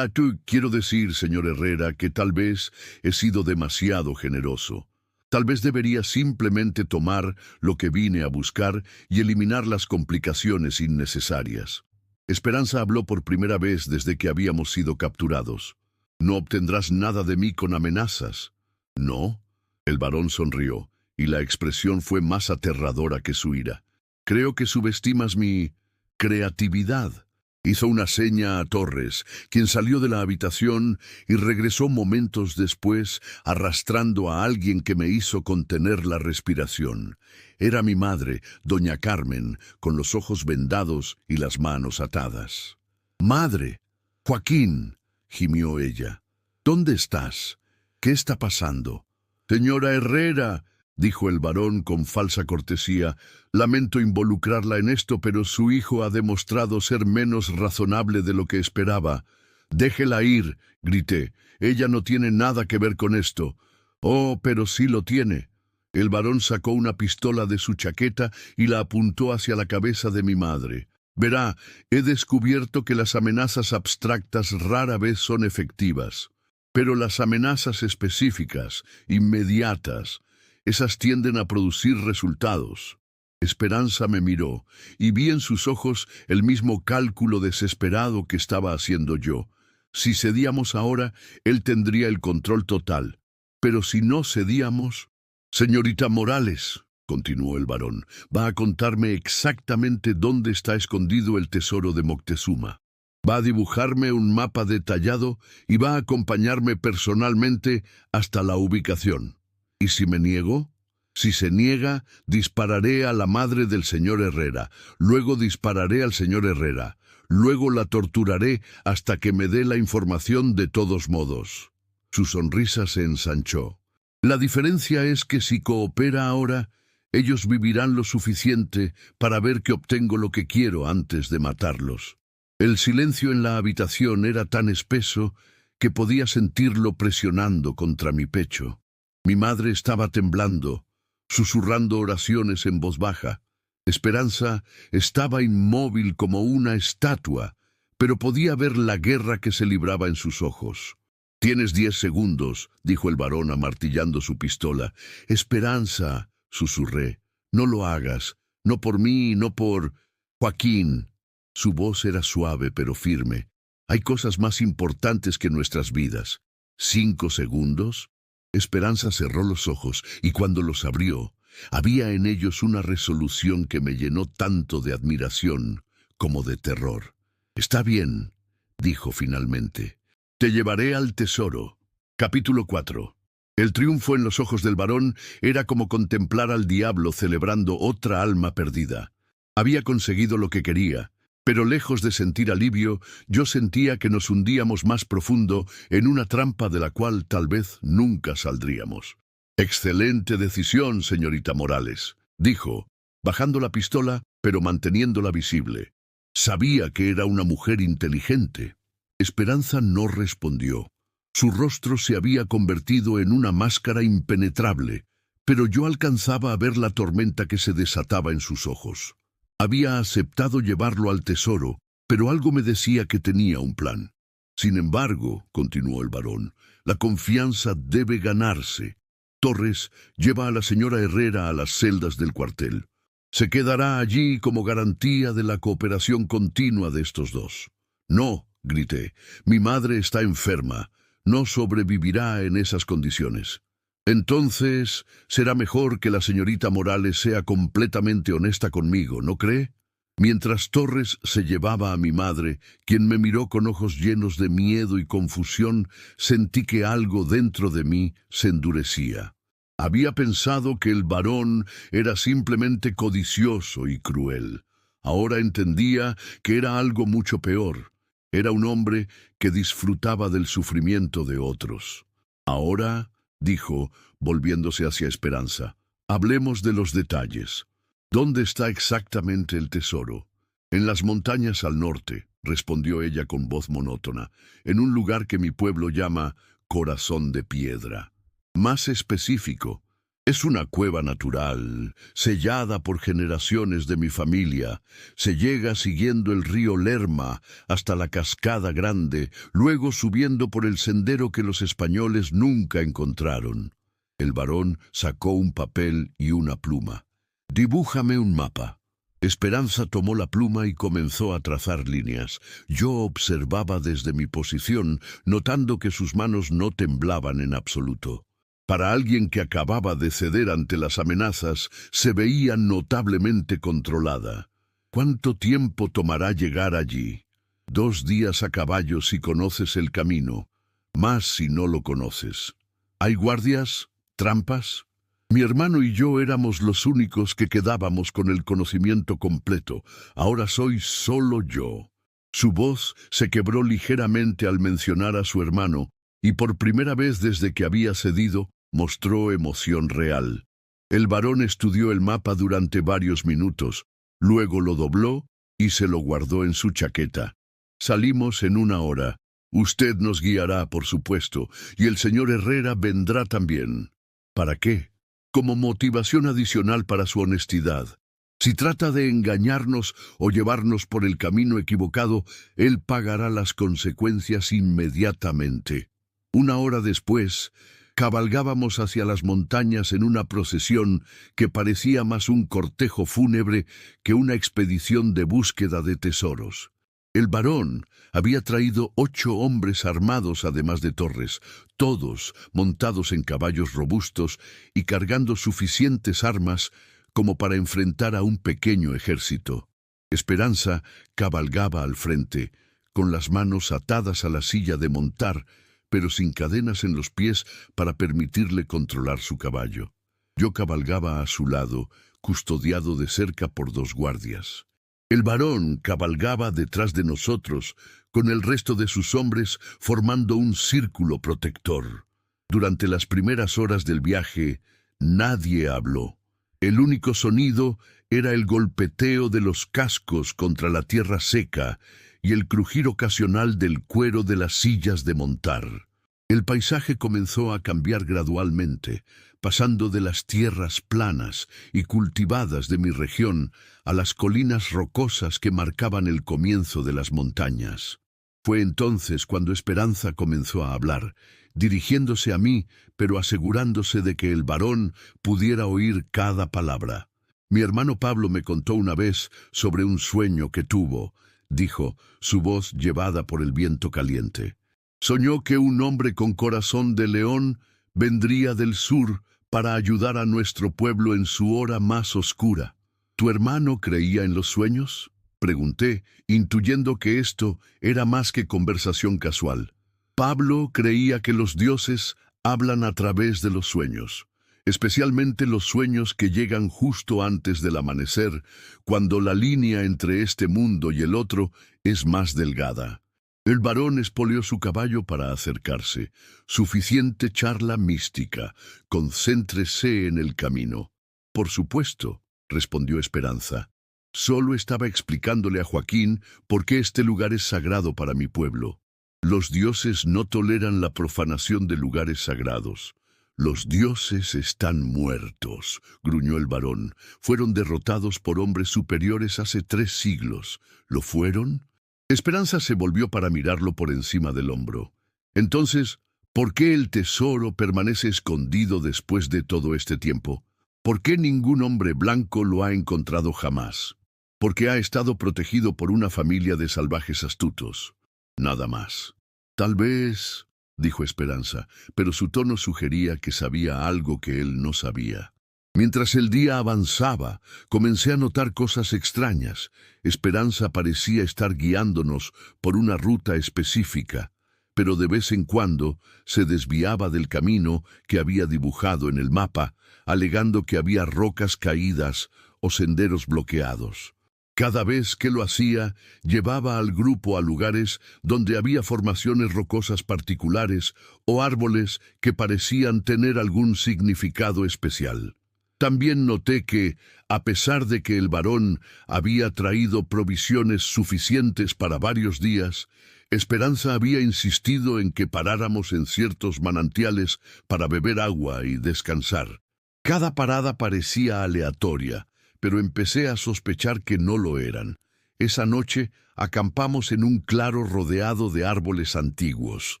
Quiero decir, señor Herrera, que tal vez he sido demasiado generoso. Tal vez debería simplemente tomar lo que vine a buscar y eliminar las complicaciones innecesarias». Esperanza habló por primera vez desde que habíamos sido capturados. «¿No obtendrás nada de mí con amenazas?». «No». El varón sonrió, y la expresión fue más aterradora que su ira. «Creo que subestimas mi creatividad». Hizo una seña a Torres, quien salió de la habitación y regresó momentos después arrastrando a alguien que me hizo contener la respiración. Era mi madre, doña Carmen, con los ojos vendados y las manos atadas. «¡Madre! Joaquín», gimió ella. «¿Dónde estás? ¿Qué está pasando?». «Señora Herrera», dijo el varón con falsa cortesía, «lamento involucrarla en esto, pero su hijo ha demostrado ser menos razonable de lo que esperaba». «Déjela ir», grité. «Ella no tiene nada que ver con esto». «Oh, pero sí lo tiene». El varón sacó una pistola de su chaqueta y la apuntó hacia la cabeza de mi madre. «Verá, he descubierto que las amenazas abstractas rara vez son efectivas, pero las amenazas específicas, inmediatas, esas tienden a producir resultados». Esperanza me miró, y vi en sus ojos el mismo cálculo desesperado que estaba haciendo yo. Si cedíamos ahora, él tendría el control total. Pero si no cedíamos... «Señorita Morales», continuó el varón, «va a contarme exactamente dónde está escondido el tesoro de Moctezuma. Va a dibujarme un mapa detallado y va a acompañarme personalmente hasta la ubicación. ¿Y si me niego?». «Si se niega, dispararé a la madre del señor Herrera, luego dispararé al señor Herrera, luego la torturaré hasta que me dé la información de todos modos». Su sonrisa se ensanchó. «La diferencia es que si coopera ahora, ellos vivirán lo suficiente para ver que obtengo lo que quiero antes de matarlos». El silencio en la habitación era tan espeso que podía sentirlo presionando contra mi pecho. Mi madre estaba temblando, susurrando oraciones en voz baja. Esperanza estaba inmóvil como una estatua, pero podía ver la guerra que se libraba en sus ojos. «Tienes 10 segundos», dijo el varón amartillando su pistola. «Esperanza», susurré, «no lo hagas, no por mí, no por... Joaquín». Su voz era suave pero firme. «Hay cosas más importantes que nuestras vidas». «¿5 segundos?» Esperanza cerró los ojos, y cuando los abrió, había en ellos una resolución que me llenó tanto de admiración como de terror. «Está bien», dijo finalmente. «Te llevaré al tesoro». Capítulo 4. El triunfo en los ojos del varón era como contemplar al diablo celebrando otra alma perdida. Había conseguido lo que quería, Pero lejos de sentir alivio, yo sentía que nos hundíamos más profundo en una trampa de la cual tal vez nunca saldríamos. «Excelente decisión, señorita Morales», dijo, bajando la pistola, pero manteniéndola visible. Sabía que era una mujer inteligente. Esperanza no respondió. Su rostro se había convertido en una máscara impenetrable, pero yo alcanzaba a ver la tormenta que se desataba en sus ojos. Había aceptado llevarlo al tesoro, pero algo me decía que tenía un plan. Sin embargo, continuó el barón, la confianza debe ganarse. Torres lleva a la señora Herrera a las celdas del cuartel. Se quedará allí como garantía de la cooperación continua de estos dos. No, grité, mi madre está enferma. No sobrevivirá en esas condiciones. Entonces, será mejor que la señorita Morales sea completamente honesta conmigo, ¿no cree? Mientras Torres se llevaba a mi madre, quien me miró con ojos llenos de miedo y confusión, sentí que algo dentro de mí se endurecía. Había pensado que el varón era simplemente codicioso y cruel. Ahora entendía que era algo mucho peor. Era un hombre que disfrutaba del sufrimiento de otros. Ahora, dijo, volviéndose hacia Esperanza, hablemos de los detalles. ¿Dónde está exactamente el tesoro? En las montañas al norte, respondió ella con voz monótona, en un lugar que mi pueblo llama Corazón de Piedra. Más específico, es una cueva natural, sellada por generaciones de mi familia. Se llega siguiendo el río Lerma hasta la Cascada Grande, luego subiendo por el sendero que los españoles nunca encontraron. El varón sacó un papel y una pluma. «Dibújame un mapa». Esperanza tomó la pluma y comenzó a trazar líneas. Yo observaba desde mi posición, notando que sus manos no temblaban en absoluto. Para alguien que acababa de ceder ante las amenazas, se veía notablemente controlada. ¿Cuánto tiempo tomará llegar allí? 2 días a caballo si conoces el camino, más si no lo conoces. ¿Hay guardias? ¿Trampas? Mi hermano y yo éramos los únicos que quedábamos con el conocimiento completo. Ahora soy solo yo. Su voz se quebró ligeramente al mencionar a su hermano, y por primera vez desde que había cedido, mostró emoción real. El varón estudió el mapa durante varios minutos, luego lo dobló y se lo guardó en su chaqueta. Salimos en 1 hora. Usted nos guiará, por supuesto, y el señor Herrera vendrá también. ¿Para qué? Como motivación adicional para su honestidad. Si trata de engañarnos o llevarnos por el camino equivocado, él pagará las consecuencias inmediatamente. 1 hora después, cabalgábamos hacia las montañas en una procesión que parecía más un cortejo fúnebre que una expedición de búsqueda de tesoros. El varón había traído 8 hombres armados además de Torres, todos montados en caballos robustos y cargando suficientes armas como para enfrentar a un pequeño ejército. Esperanza cabalgaba al frente, con las manos atadas a la silla de montar, pero sin cadenas en los pies para permitirle controlar su caballo. Yo cabalgaba a su lado, custodiado de cerca por 2 guardias. El varón cabalgaba detrás de nosotros, con el resto de sus hombres formando un círculo protector. Durante las primeras horas del viaje, nadie habló. El único sonido era el golpeteo de los cascos contra la tierra seca y el crujir ocasional del cuero de las sillas de montar. El paisaje comenzó a cambiar gradualmente, pasando de las tierras planas y cultivadas de mi región a las colinas rocosas que marcaban el comienzo de las montañas. Fue entonces cuando Esperanza comenzó a hablar, dirigiéndose a mí, pero asegurándose de que el varón pudiera oír cada palabra. Mi hermano Pablo me contó una vez sobre un sueño que tuvo, dijo, su voz llevada por el viento caliente. Soñó que un hombre con corazón de león vendría del sur para ayudar a nuestro pueblo en su hora más oscura. ¿Tu hermano creía en los sueños?, pregunté, intuyendo que esto era más que conversación casual. Pablo creía que los dioses hablan a través de los sueños. especialmente los sueños que llegan justo antes del amanecer, cuando la línea entre este mundo y el otro es más delgada. El varón espoleó su caballo para acercarse. Suficiente charla mística. Concéntrese en el camino. Por supuesto, respondió Esperanza. Solo estaba explicándole a Joaquín por qué este lugar es sagrado para mi pueblo. Los dioses no toleran la profanación de lugares sagrados. Los dioses están muertos, gruñó el varón. Fueron derrotados por hombres superiores hace 3 siglos. ¿Lo fueron? Esperanza se volvió para mirarlo por encima del hombro. Entonces, ¿por qué el tesoro permanece escondido después de todo este tiempo? ¿Por qué ningún hombre blanco lo ha encontrado jamás? Porque ha estado protegido por una familia de salvajes astutos. Nada más. Tal vez, dijo Esperanza, pero su tono sugería que sabía algo que él no sabía. Mientras el día avanzaba, comencé a notar cosas extrañas. Esperanza parecía estar guiándonos por una ruta específica, pero de vez en cuando se desviaba del camino que había dibujado en el mapa, alegando que había rocas caídas o senderos bloqueados. Cada vez que lo hacía, llevaba al grupo a lugares donde había formaciones rocosas particulares o árboles que parecían tener algún significado especial. También noté que, a pesar de que el varón había traído provisiones suficientes para varios días, Esperanza había insistido en que paráramos en ciertos manantiales para beber agua y descansar. Cada parada parecía aleatoria, pero empecé a sospechar que no lo eran. Esa noche acampamos en un claro rodeado de árboles antiguos.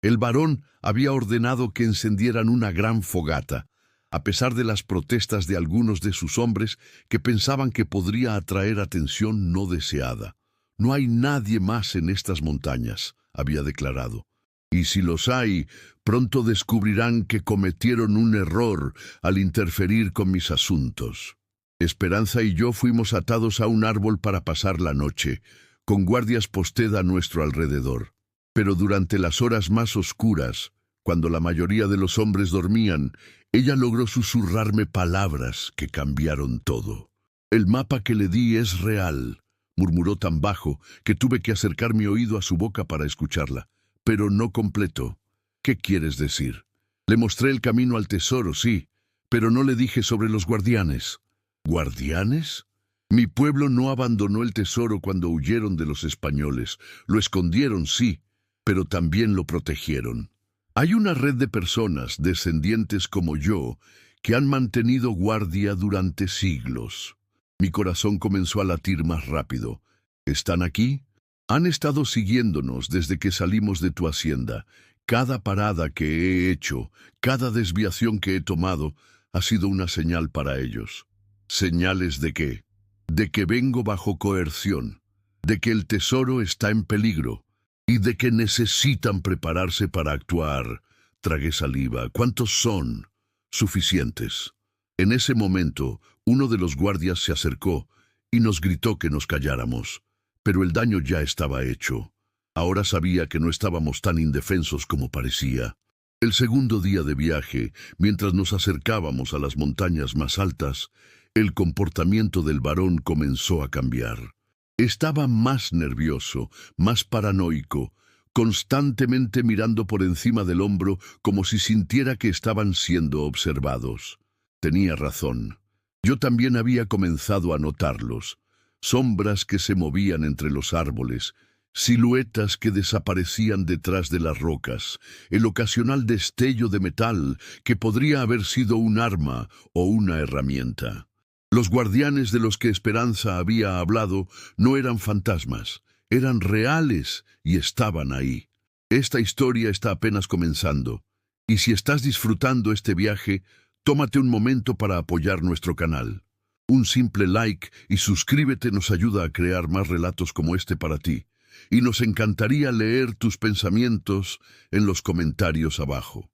El varón había ordenado que encendieran una gran fogata, a pesar de las protestas de algunos de sus hombres que pensaban que podría atraer atención no deseada. No hay nadie más en estas montañas, había declarado. Y si los hay, pronto descubrirán que cometieron un error al interferir con mis asuntos. Esperanza y yo fuimos atados a un árbol para pasar la noche, con guardias posted a nuestro alrededor. Pero durante las horas más oscuras, cuando la mayoría de los hombres dormían, ella logró susurrarme palabras que cambiaron todo. «El mapa que le di es real», murmuró tan bajo que tuve que acercar mi oído a su boca para escucharla. «Pero no completo. ¿Qué quieres decir?» «Le mostré el camino al tesoro, sí, pero no le dije sobre los guardianes». ¿Guardianes? Mi pueblo no abandonó el tesoro cuando huyeron de los españoles. Lo escondieron, sí, pero también lo protegieron. Hay una red de personas, descendientes como yo, que han mantenido guardia durante siglos. Mi corazón comenzó a latir más rápido. ¿Están aquí? Han estado siguiéndonos desde que salimos de tu hacienda. Cada parada que he hecho, cada desviación que he tomado, ha sido una señal para ellos. ¿Señales de qué? De que vengo bajo coerción, de que el tesoro está en peligro y de que necesitan prepararse para actuar. Tragué saliva. ¿Cuántos son? Suficientes. En ese momento, uno de los guardias se acercó y nos gritó que nos calláramos, pero el daño ya estaba hecho. Ahora sabía que no estábamos tan indefensos como parecía. El segundo día de viaje, mientras nos acercábamos a las montañas más altas, el comportamiento del varón comenzó a cambiar. Estaba más nervioso, más paranoico, constantemente mirando por encima del hombro como si sintiera que estaban siendo observados. Tenía razón. Yo también había comenzado a notarlos. Sombras que se movían entre los árboles, siluetas que desaparecían detrás de las rocas, el ocasional destello de metal que podría haber sido un arma o una herramienta. Los guardianes de los que Esperanza había hablado no eran fantasmas, eran reales y estaban ahí. Esta historia está apenas comenzando, y si estás disfrutando este viaje, tómate un momento para apoyar nuestro canal. Un simple like y suscríbete nos ayuda a crear más relatos como este para ti, y nos encantaría leer tus pensamientos en los comentarios abajo.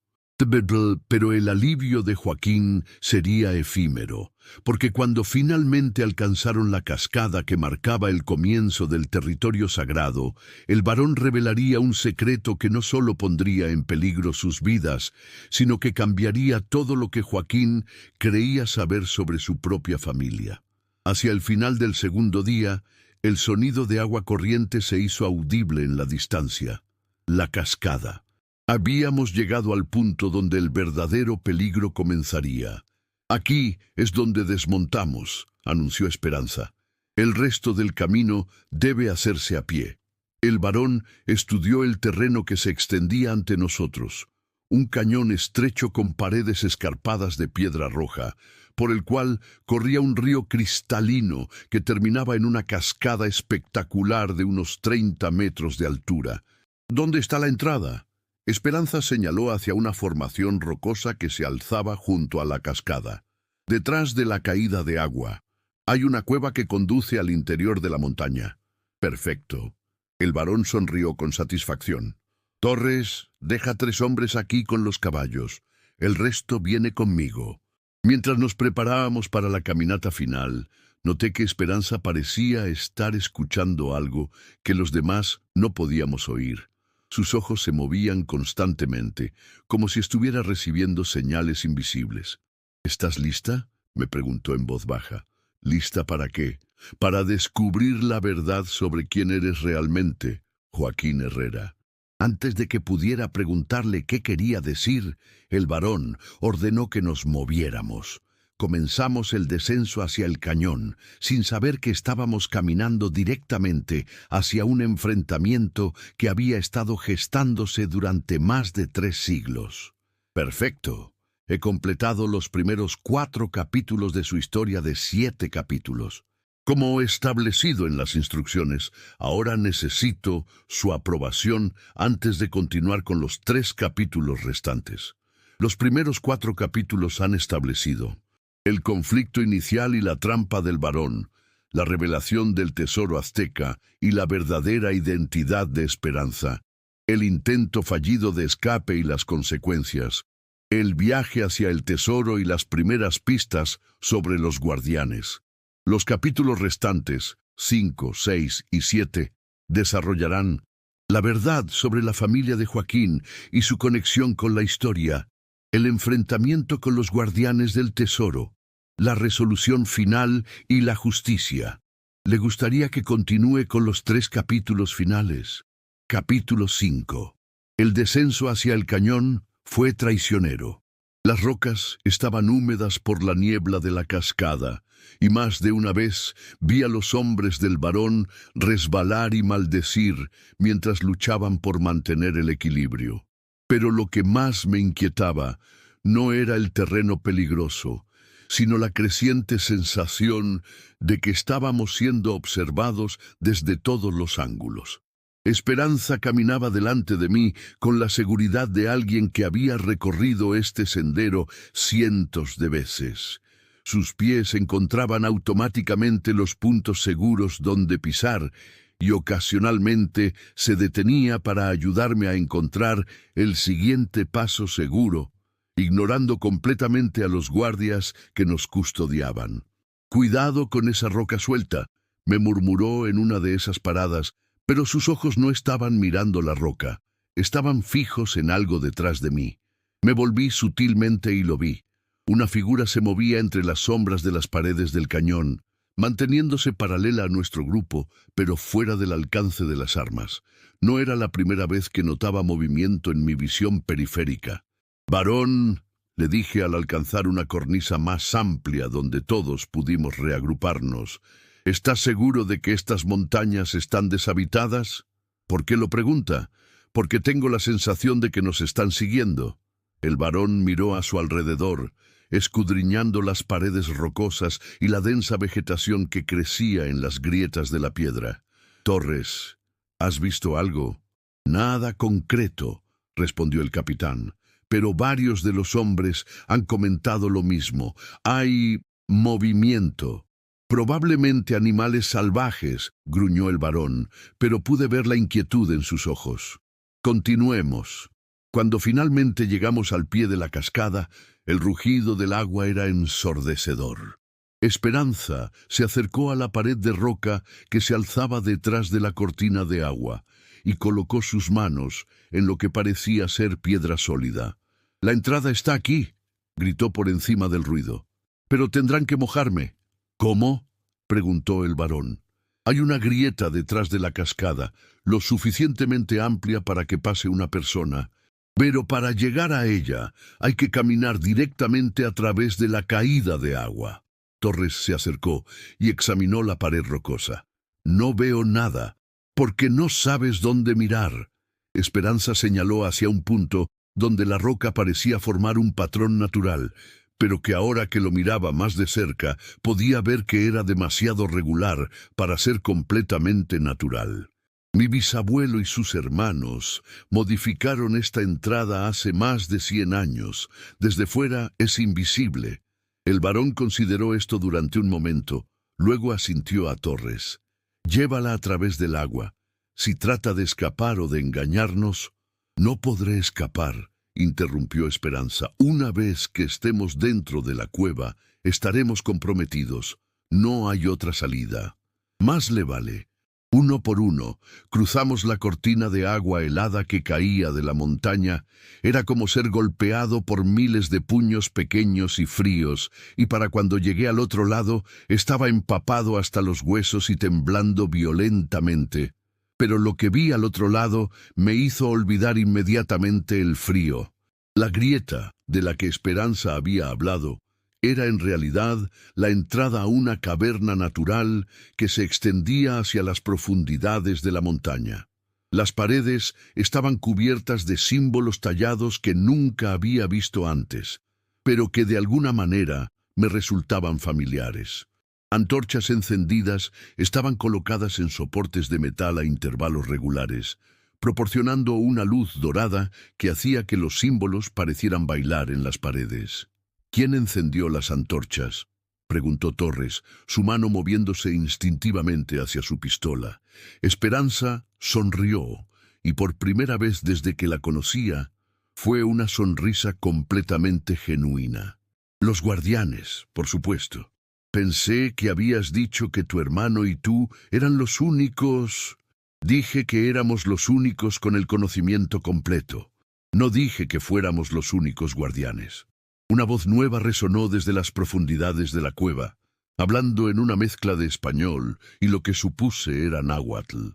Pero el alivio de Joaquín sería efímero, porque cuando finalmente alcanzaron la cascada que marcaba el comienzo del territorio sagrado, el varón revelaría un secreto que no solo pondría en peligro sus vidas, sino que cambiaría todo lo que Joaquín creía saber sobre su propia familia. Hacia el final del segundo día, el sonido de agua corriente se hizo audible en la distancia. La cascada. Habíamos llegado al punto donde el verdadero peligro comenzaría. Aquí es donde desmontamos, anunció Esperanza. El resto del camino debe hacerse a pie. El varón estudió el terreno que se extendía ante nosotros. Un cañón estrecho con paredes escarpadas de piedra roja, por el cual corría un río cristalino que terminaba en una cascada espectacular de unos 30 metros de altura. ¿Dónde está la entrada? Esperanza señaló hacia una formación rocosa que se alzaba junto a la cascada. Detrás de la caída de agua, hay una cueva que conduce al interior de la montaña. Perfecto. El varón sonrió con satisfacción. Torres, deja 3 hombres aquí con los caballos. El resto viene conmigo. Mientras nos preparábamos para la caminata final, noté que Esperanza parecía estar escuchando algo que los demás no podíamos oír. Sus ojos se movían constantemente, como si estuviera recibiendo señales invisibles. ¿Estás lista?, me preguntó en voz baja. ¿Lista para qué? Para descubrir la verdad sobre quién eres realmente, Joaquín Herrera. Antes de que pudiera preguntarle qué quería decir, el varón ordenó que nos moviéramos. Comenzamos el descenso hacia el cañón, sin saber que estábamos caminando directamente hacia un enfrentamiento que había estado gestándose durante más de 3 siglos. Perfecto. He completado los primeros 4 capítulos de su historia de 7 capítulos. Como establecido en las instrucciones, ahora necesito su aprobación antes de continuar con los 3 capítulos restantes. Los primeros 4 capítulos han establecido el conflicto inicial y la trampa del varón, la revelación del tesoro azteca y la verdadera identidad de Esperanza, el intento fallido de escape y las consecuencias, el viaje hacia el tesoro y las primeras pistas sobre los guardianes. Los capítulos restantes, 5, 6 y 7, desarrollarán la verdad sobre la familia de Joaquín y su conexión con la historia, el enfrentamiento con los guardianes del tesoro, la resolución final y la justicia. ¿Le gustaría que continúe con los 3 capítulos finales? Capítulo 5. El descenso hacia el cañón fue traicionero. Las rocas estaban húmedas por la niebla de la cascada, y más de una vez vi a los hombres del varón resbalar y maldecir mientras luchaban por mantener el equilibrio. Pero lo que más me inquietaba no era el terreno peligroso, sino la creciente sensación de que estábamos siendo observados desde todos los ángulos. Esperanza caminaba delante de mí con la seguridad de alguien que había recorrido este sendero cientos de veces. Sus pies encontraban automáticamente los puntos seguros donde pisar y ocasionalmente se detenía para ayudarme a encontrar el siguiente paso seguro, ignorando completamente a los guardias que nos custodiaban. «Cuidado con esa roca suelta», me murmuró en una de esas paradas, pero sus ojos no estaban mirando la roca, estaban fijos en algo detrás de mí. Me volví sutilmente y lo vi. Una figura se movía entre las sombras de las paredes del cañón, manteniéndose paralela a nuestro grupo, pero fuera del alcance de las armas. No era la primera vez que notaba movimiento en mi visión periférica. «Varón», le dije al alcanzar una cornisa más amplia donde todos pudimos reagruparnos, «¿estás seguro de que estas montañas están deshabitadas?» «¿Por qué lo pregunta?» «Porque tengo la sensación de que nos están siguiendo». El varón miró a su alrededor, escudriñando las paredes rocosas y la densa vegetación que crecía en las grietas de la piedra. «Torres, ¿has visto algo?» «Nada concreto», respondió el capitán, «pero varios de los hombres han comentado lo mismo. Hay movimiento». «Probablemente animales salvajes», gruñó el varón, pero pude ver la inquietud en sus ojos. «Continuemos». Cuando finalmente llegamos al pie de la cascada, el rugido del agua era ensordecedor. Esperanza se acercó a la pared de roca que se alzaba detrás de la cortina de agua y colocó sus manos en lo que parecía ser piedra sólida. «La entrada está aquí», gritó por encima del ruido. «Pero tendrán que mojarme». «¿Cómo?», preguntó el varón. «Hay una grieta detrás de la cascada, lo suficientemente amplia para que pase una persona. Pero para llegar a ella hay que caminar directamente a través de la caída de agua». Torres se acercó y examinó la pared rocosa. «No veo nada, porque no sabes dónde mirar». Esperanza señaló hacia un punto donde la roca parecía formar un patrón natural, pero que ahora que lo miraba más de cerca podía ver que era demasiado regular para ser completamente natural. «Mi bisabuelo y sus hermanos modificaron esta entrada hace más de 100 años. Desde fuera es invisible». El varón consideró esto durante un momento, luego asintió a Torres. «Llévala a través del agua. Si trata de escapar o de engañarnos». «No podré escapar», interrumpió Esperanza. «Una vez que estemos dentro de la cueva, estaremos comprometidos. No hay otra salida. Más le vale». Uno por uno, cruzamos la cortina de agua helada que caía de la montaña. Era como ser golpeado por miles de puños pequeños y fríos, y para cuando llegué al otro lado, estaba empapado hasta los huesos y temblando violentamente. Pero lo que vi al otro lado me hizo olvidar inmediatamente el frío. La grieta, de la que Esperanza había hablado, era en realidad la entrada a una caverna natural que se extendía hacia las profundidades de la montaña. Las paredes estaban cubiertas de símbolos tallados que nunca había visto antes, pero que de alguna manera me resultaban familiares. Antorchas encendidas estaban colocadas en soportes de metal a intervalos regulares, proporcionando una luz dorada que hacía que los símbolos parecieran bailar en las paredes. «¿Quién encendió las antorchas?», preguntó Torres, su mano moviéndose instintivamente hacia su pistola. Esperanza sonrió, y por primera vez desde que la conocía, fue una sonrisa completamente genuina. «Los guardianes, por supuesto. Pensé que habías dicho que tu hermano y tú eran los únicos». «Dije que éramos los únicos con el conocimiento completo. No dije que fuéramos los únicos guardianes». Una voz nueva resonó desde las profundidades de la cueva, hablando en una mezcla de español y lo que supuse era náhuatl.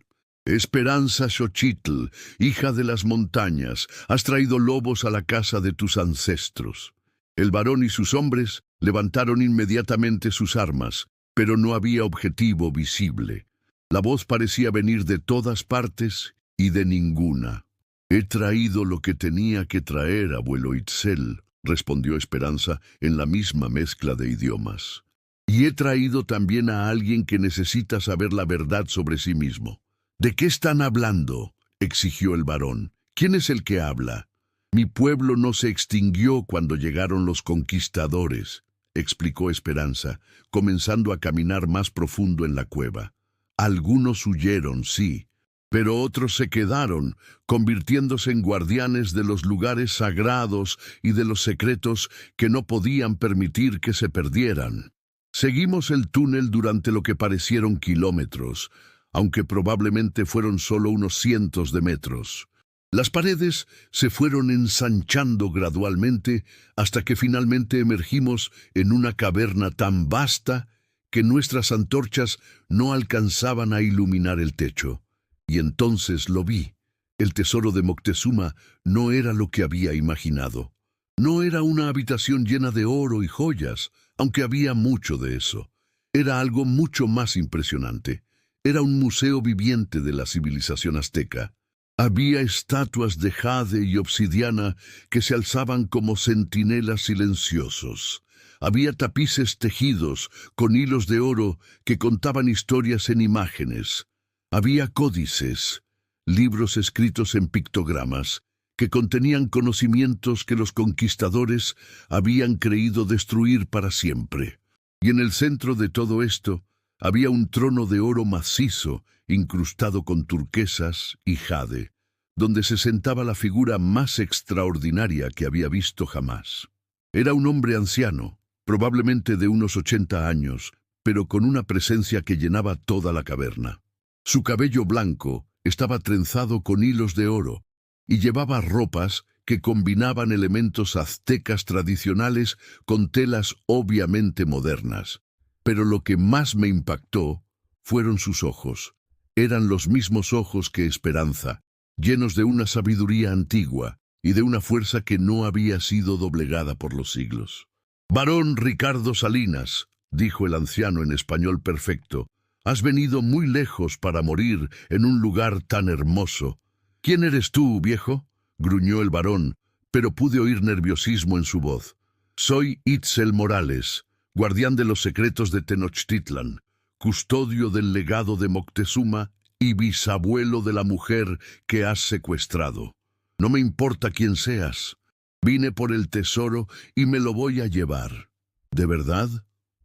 «Esperanza Xochitl, hija de las montañas, has traído lobos a la casa de tus ancestros». El varón y sus hombres levantaron inmediatamente sus armas, pero no había objetivo visible. La voz parecía venir de todas partes y de ninguna. «He traído lo que tenía que traer, abuelo Itzel», respondió Esperanza en la misma mezcla de idiomas. «Y he traído también a alguien que necesita saber la verdad sobre sí mismo». «¿De qué están hablando?», exigió el varón. «¿Quién es el que habla?». «Mi pueblo no se extinguió cuando llegaron los conquistadores», explicó Esperanza, comenzando a caminar más profundo en la cueva. «Algunos huyeron, sí, pero otros se quedaron, convirtiéndose en guardianes de los lugares sagrados y de los secretos que no podían permitir que se perdieran». Seguimos el túnel durante lo que parecieron kilómetros, aunque probablemente fueron solo unos cientos de metros. Las paredes se fueron ensanchando gradualmente hasta que finalmente emergimos en una caverna tan vasta que nuestras antorchas no alcanzaban a iluminar el techo. Y entonces lo vi. El tesoro de Moctezuma no era lo que había imaginado. No era una habitación llena de oro y joyas, aunque había mucho de eso. Era algo mucho más impresionante. Era un museo viviente de la civilización azteca. Había estatuas de jade y obsidiana que se alzaban como centinelas silenciosos. Había tapices tejidos con hilos de oro que contaban historias en imágenes. Había códices, libros escritos en pictogramas, que contenían conocimientos que los conquistadores habían creído destruir para siempre. Y en el centro de todo esto había un trono de oro macizo, incrustado con turquesas y jade. donde se sentaba la figura más extraordinaria que había visto jamás. Era un hombre anciano, probablemente de unos 80 años, pero con una presencia que llenaba toda la caverna. Su cabello blanco estaba trenzado con hilos de oro y llevaba ropas que combinaban elementos aztecas tradicionales con telas obviamente modernas. Pero lo que más me impactó fueron sus ojos. Eran los mismos ojos que Esperanza, llenos de una sabiduría antigua y de una fuerza que no había sido doblegada por los siglos. «Barón Ricardo Salinas», dijo el anciano en español perfecto, «has venido muy lejos para morir en un lugar tan hermoso». «¿Quién eres tú, viejo?», gruñó el barón, pero pude oír nerviosismo en su voz. «Soy Itzel Morales, guardián de los secretos de Tenochtitlan, custodio del legado de Moctezuma y bisabuelo de la mujer que has secuestrado. No me importa quién seas. Vine por el tesoro y me lo voy a llevar». «¿De verdad?».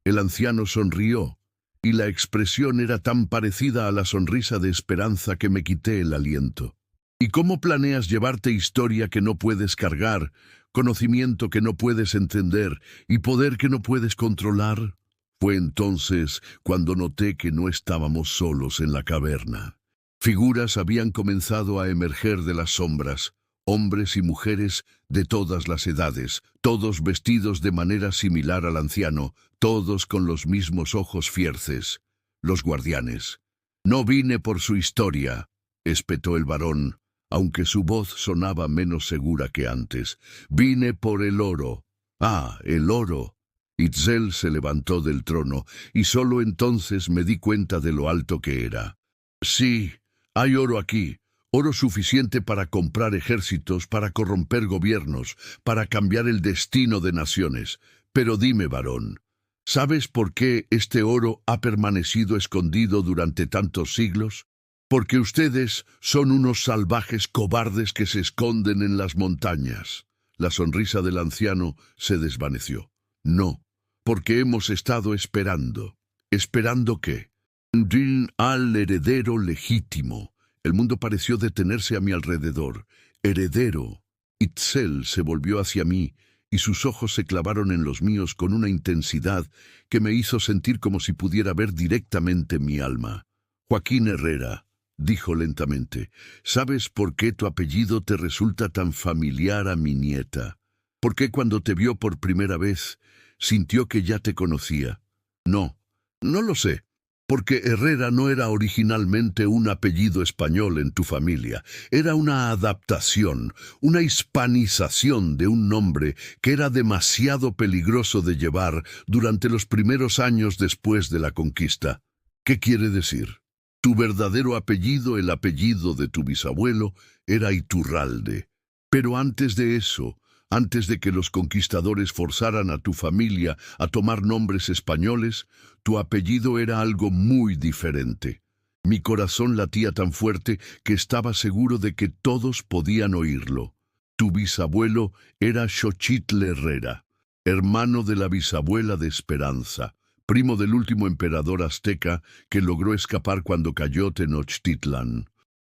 El anciano sonrió, y la expresión era tan parecida a la sonrisa de Esperanza que me quité el aliento. «¿Y cómo planeas llevarte historia que no puedes cargar, conocimiento que no puedes entender y poder que no puedes controlar?» Fue entonces cuando noté que no estábamos solos en la caverna. Figuras habían comenzado a emerger de las sombras, hombres y mujeres de todas las edades, todos vestidos de manera similar al anciano, todos con los mismos ojos fierces. Los guardianes. «No vine por su historia», espetó el varón, aunque su voz sonaba menos segura que antes. «Vine por el oro». «Ah, el oro». Itzel se levantó del trono, y solo entonces me di cuenta de lo alto que era. «Sí, hay oro aquí. Oro suficiente para comprar ejércitos, para corromper gobiernos, para cambiar el destino de naciones. Pero dime, varón, ¿sabes por qué este oro ha permanecido escondido durante tantos siglos? Porque ustedes son unos salvajes cobardes que se esconden en las montañas». La sonrisa del anciano se desvaneció. «No, porque hemos estado esperando». «¿Esperando qué?» «Al heredero legítimo». El mundo pareció detenerse a mi alrededor. «Heredero». Itzel se volvió hacia mí y sus ojos se clavaron en los míos con una intensidad que me hizo sentir como si pudiera ver directamente mi alma. «Joaquín Herrera», dijo lentamente, «¿sabes por qué tu apellido te resulta tan familiar a mi nieta? ¿Por qué cuando te vio por primera vez sintió que ya te conocía?» «No, no lo sé. Porque Herrera no era originalmente un apellido español en tu familia. Era una adaptación, una hispanización de un nombre que era demasiado peligroso de llevar durante los primeros años después de la conquista». «¿Qué quiere decir?» «Tu verdadero apellido, el apellido de tu bisabuelo, era Iturralde. Pero antes de eso, antes de que los conquistadores forzaran a tu familia a tomar nombres españoles, tu apellido era algo muy diferente». Mi corazón latía tan fuerte que estaba seguro de que todos podían oírlo. «Tu bisabuelo era Xochitl Herrera, hermano de la bisabuela de Esperanza, primo del último emperador azteca que logró escapar cuando cayó Tenochtitlan».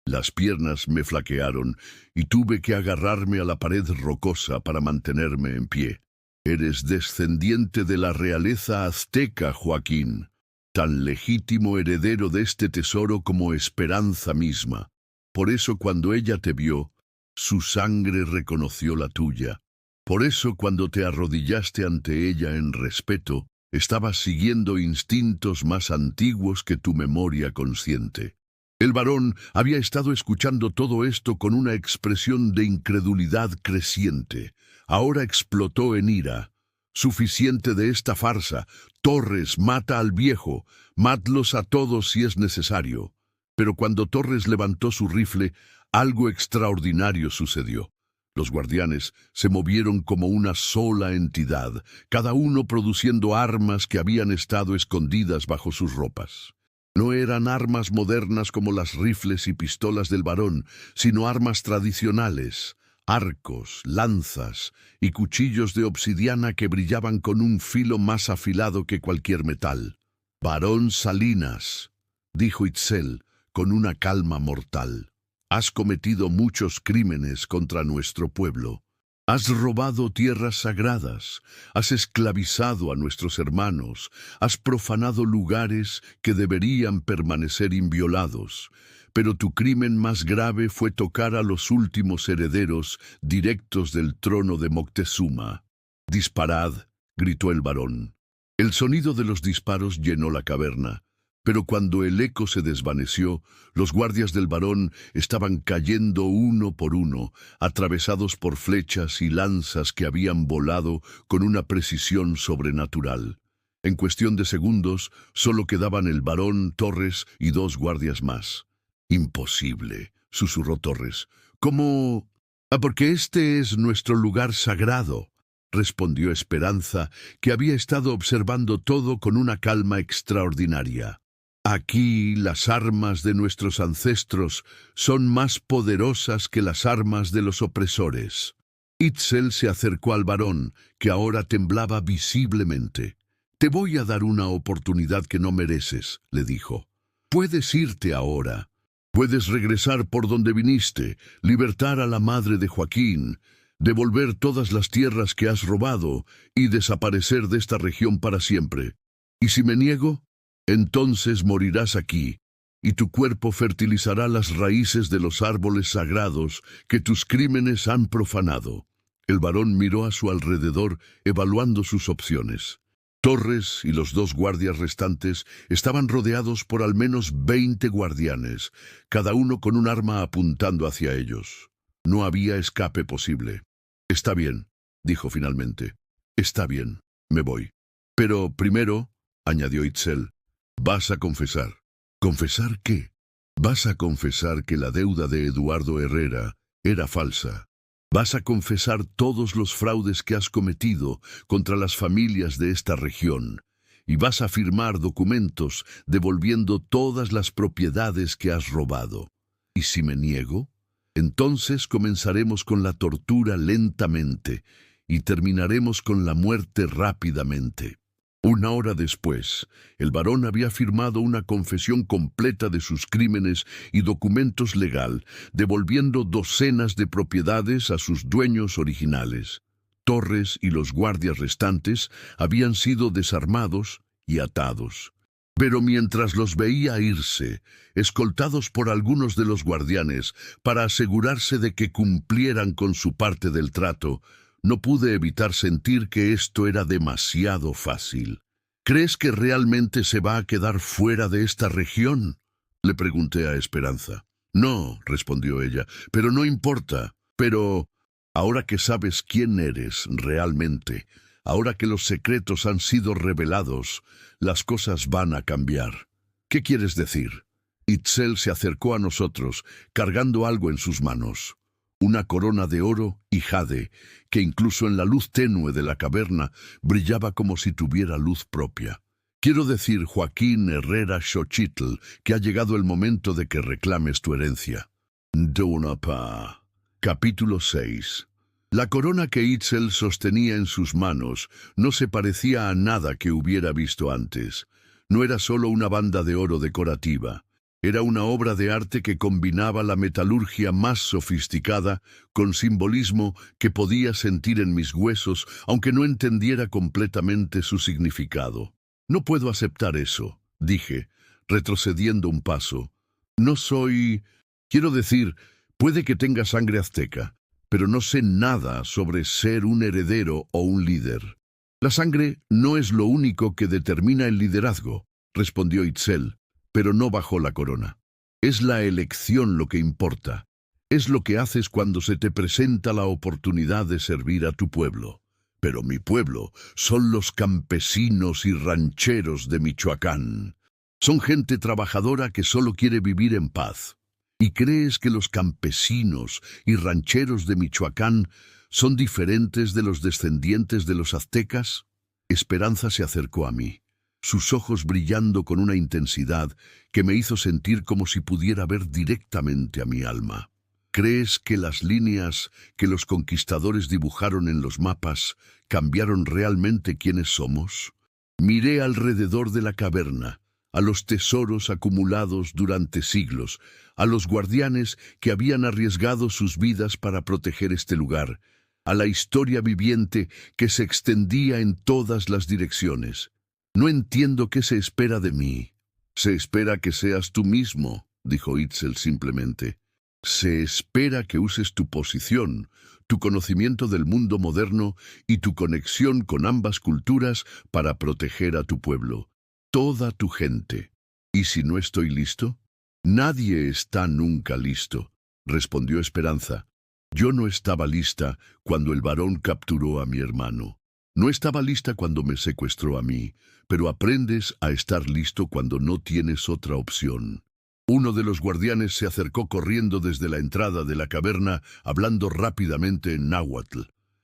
Las piernas me flaquearon y tuve que agarrarme a la pared rocosa para mantenerme en pie. «Eres descendiente de la realeza azteca, Joaquín, tan legítimo heredero de este tesoro como Esperanza misma. Por eso cuando ella te vio, su sangre reconoció la tuya. Por eso cuando te arrodillaste ante ella en respeto, estabas siguiendo instintos más antiguos que tu memoria consciente». El varón había estado escuchando todo esto con una expresión de incredulidad creciente. Ahora explotó en ira. «Suficiente de esta farsa. Torres, mata al viejo. Matlos a todos si es necesario». Pero cuando Torres levantó su rifle, algo extraordinario sucedió. Los guardianes se movieron como una sola entidad, cada uno produciendo armas que habían estado escondidas bajo sus ropas. No eran armas modernas como las rifles y pistolas del varón, sino armas tradicionales, arcos, lanzas y cuchillos de obsidiana que brillaban con un filo más afilado que cualquier metal. «Barón Salinas», dijo Itzel con una calma mortal, Has cometido muchos crímenes contra nuestro pueblo. Has robado tierras sagradas, has esclavizado a nuestros hermanos, has profanado lugares que deberían permanecer inviolados. Pero tu crimen más grave fue tocar a los últimos herederos directos del trono de Moctezuma. «Disparad», gritó el varón. El sonido de los disparos llenó la caverna, pero cuando el eco se desvaneció, los guardias del varón estaban cayendo uno por uno, atravesados por flechas y lanzas que habían volado con una precisión sobrenatural. En cuestión de segundos, solo quedaban el varón, Torres y 2 guardias más. «Imposible», susurró Torres. «¿Cómo? Porque este es nuestro lugar sagrado», respondió Esperanza, que había estado observando todo con una calma extraordinaria. «Aquí las armas de nuestros ancestros son más poderosas que las armas de los opresores». Itzel se acercó al varón, que ahora temblaba visiblemente. «Te voy a dar una oportunidad que no mereces», le dijo. «Puedes irte ahora. Puedes regresar por donde viniste, libertar a la madre de Joaquín, devolver todas las tierras que has robado y desaparecer de esta región para siempre. ¿Y si me niego? Entonces morirás aquí, y tu cuerpo fertilizará las raíces de los árboles sagrados que tus crímenes han profanado». El varón miró a su alrededor, evaluando sus opciones. Torres y los 2 guardias restantes estaban rodeados por al menos 20 guardianes, cada uno con un arma apuntando hacia ellos. No había escape posible. «Está bien», dijo finalmente. «Está bien, me voy. Pero primero», añadió Itzel, «vas a confesar». «¿Confesar qué?» «Vas a confesar que la deuda de Eduardo Herrera era falsa. Vas a confesar todos los fraudes que has cometido contra las familias de esta región, y vas a firmar documentos devolviendo todas las propiedades que has robado. ¿Y si me niego? Entonces comenzaremos con la tortura lentamente y terminaremos con la muerte rápidamente». 1 hora después, el varón había firmado una confesión completa de sus crímenes y documentos legal, devolviendo docenas de propiedades a sus dueños originales. Torres y los guardias restantes habían sido desarmados y atados. Pero mientras los veía irse, escoltados por algunos de los guardianes para asegurarse de que cumplieran con su parte del trato, no pude evitar sentir que esto era demasiado fácil. «¿Crees que realmente se va a quedar fuera de esta región?», le pregunté a Esperanza. «No», respondió ella, «pero no importa. Pero ahora que sabes quién eres realmente, ahora que los secretos han sido revelados, las cosas van a cambiar». «¿Qué quieres decir?». Itzel se acercó a nosotros, cargando algo en sus manos. Una corona de oro y jade, que incluso en la luz tenue de la caverna brillaba como si tuviera luz propia. «Quiero decir, Joaquín Herrera Xochitl, que ha llegado el momento de que reclames tu herencia». Donapa. Capítulo 6. La corona que Itzel sostenía en sus manos no se parecía a nada que hubiera visto antes. No era solo una banda de oro decorativa. Era una obra de arte que combinaba la metalurgia más sofisticada con simbolismo que podía sentir en mis huesos, aunque no entendiera completamente su significado. «No puedo aceptar eso», dije, retrocediendo un paso. «No soy... Quiero decir, puede que tenga sangre azteca, pero no sé nada sobre ser un heredero o un líder». «La sangre no es lo único que determina el liderazgo», respondió Itzel, pero no bajó la corona. «Es la elección lo que importa. Es lo que haces cuando se te presenta la oportunidad de servir a tu pueblo. Pero mi pueblo son los campesinos y rancheros de Michoacán. Son gente trabajadora que solo quiere vivir en paz. ¿Y crees que los campesinos y rancheros de Michoacán son diferentes de los descendientes de los aztecas?» Esperanza se acercó a mí, sus ojos brillando con una intensidad que me hizo sentir como si pudiera ver directamente a mi alma. ¿Crees que las líneas que los conquistadores dibujaron en los mapas cambiaron realmente quiénes somos? Miré alrededor de la caverna, a los tesoros acumulados durante siglos, a los guardianes que habían arriesgado sus vidas para proteger este lugar, a la historia viviente que se extendía en todas las direcciones. No entiendo qué se espera de mí. Se espera que seas tú mismo, dijo Itzel simplemente. Se espera que uses tu posición, tu conocimiento del mundo moderno y tu conexión con ambas culturas para proteger a tu pueblo, toda tu gente. ¿Y si no estoy listo? Nadie está nunca listo, respondió Esperanza. Yo no estaba lista cuando el varón capturó a mi hermano. No estaba lista cuando me secuestró a mí, pero aprendes a estar listo cuando no tienes otra opción. Uno de los guardianes se acercó corriendo desde la entrada de la caverna, hablando rápidamente en náhuatl.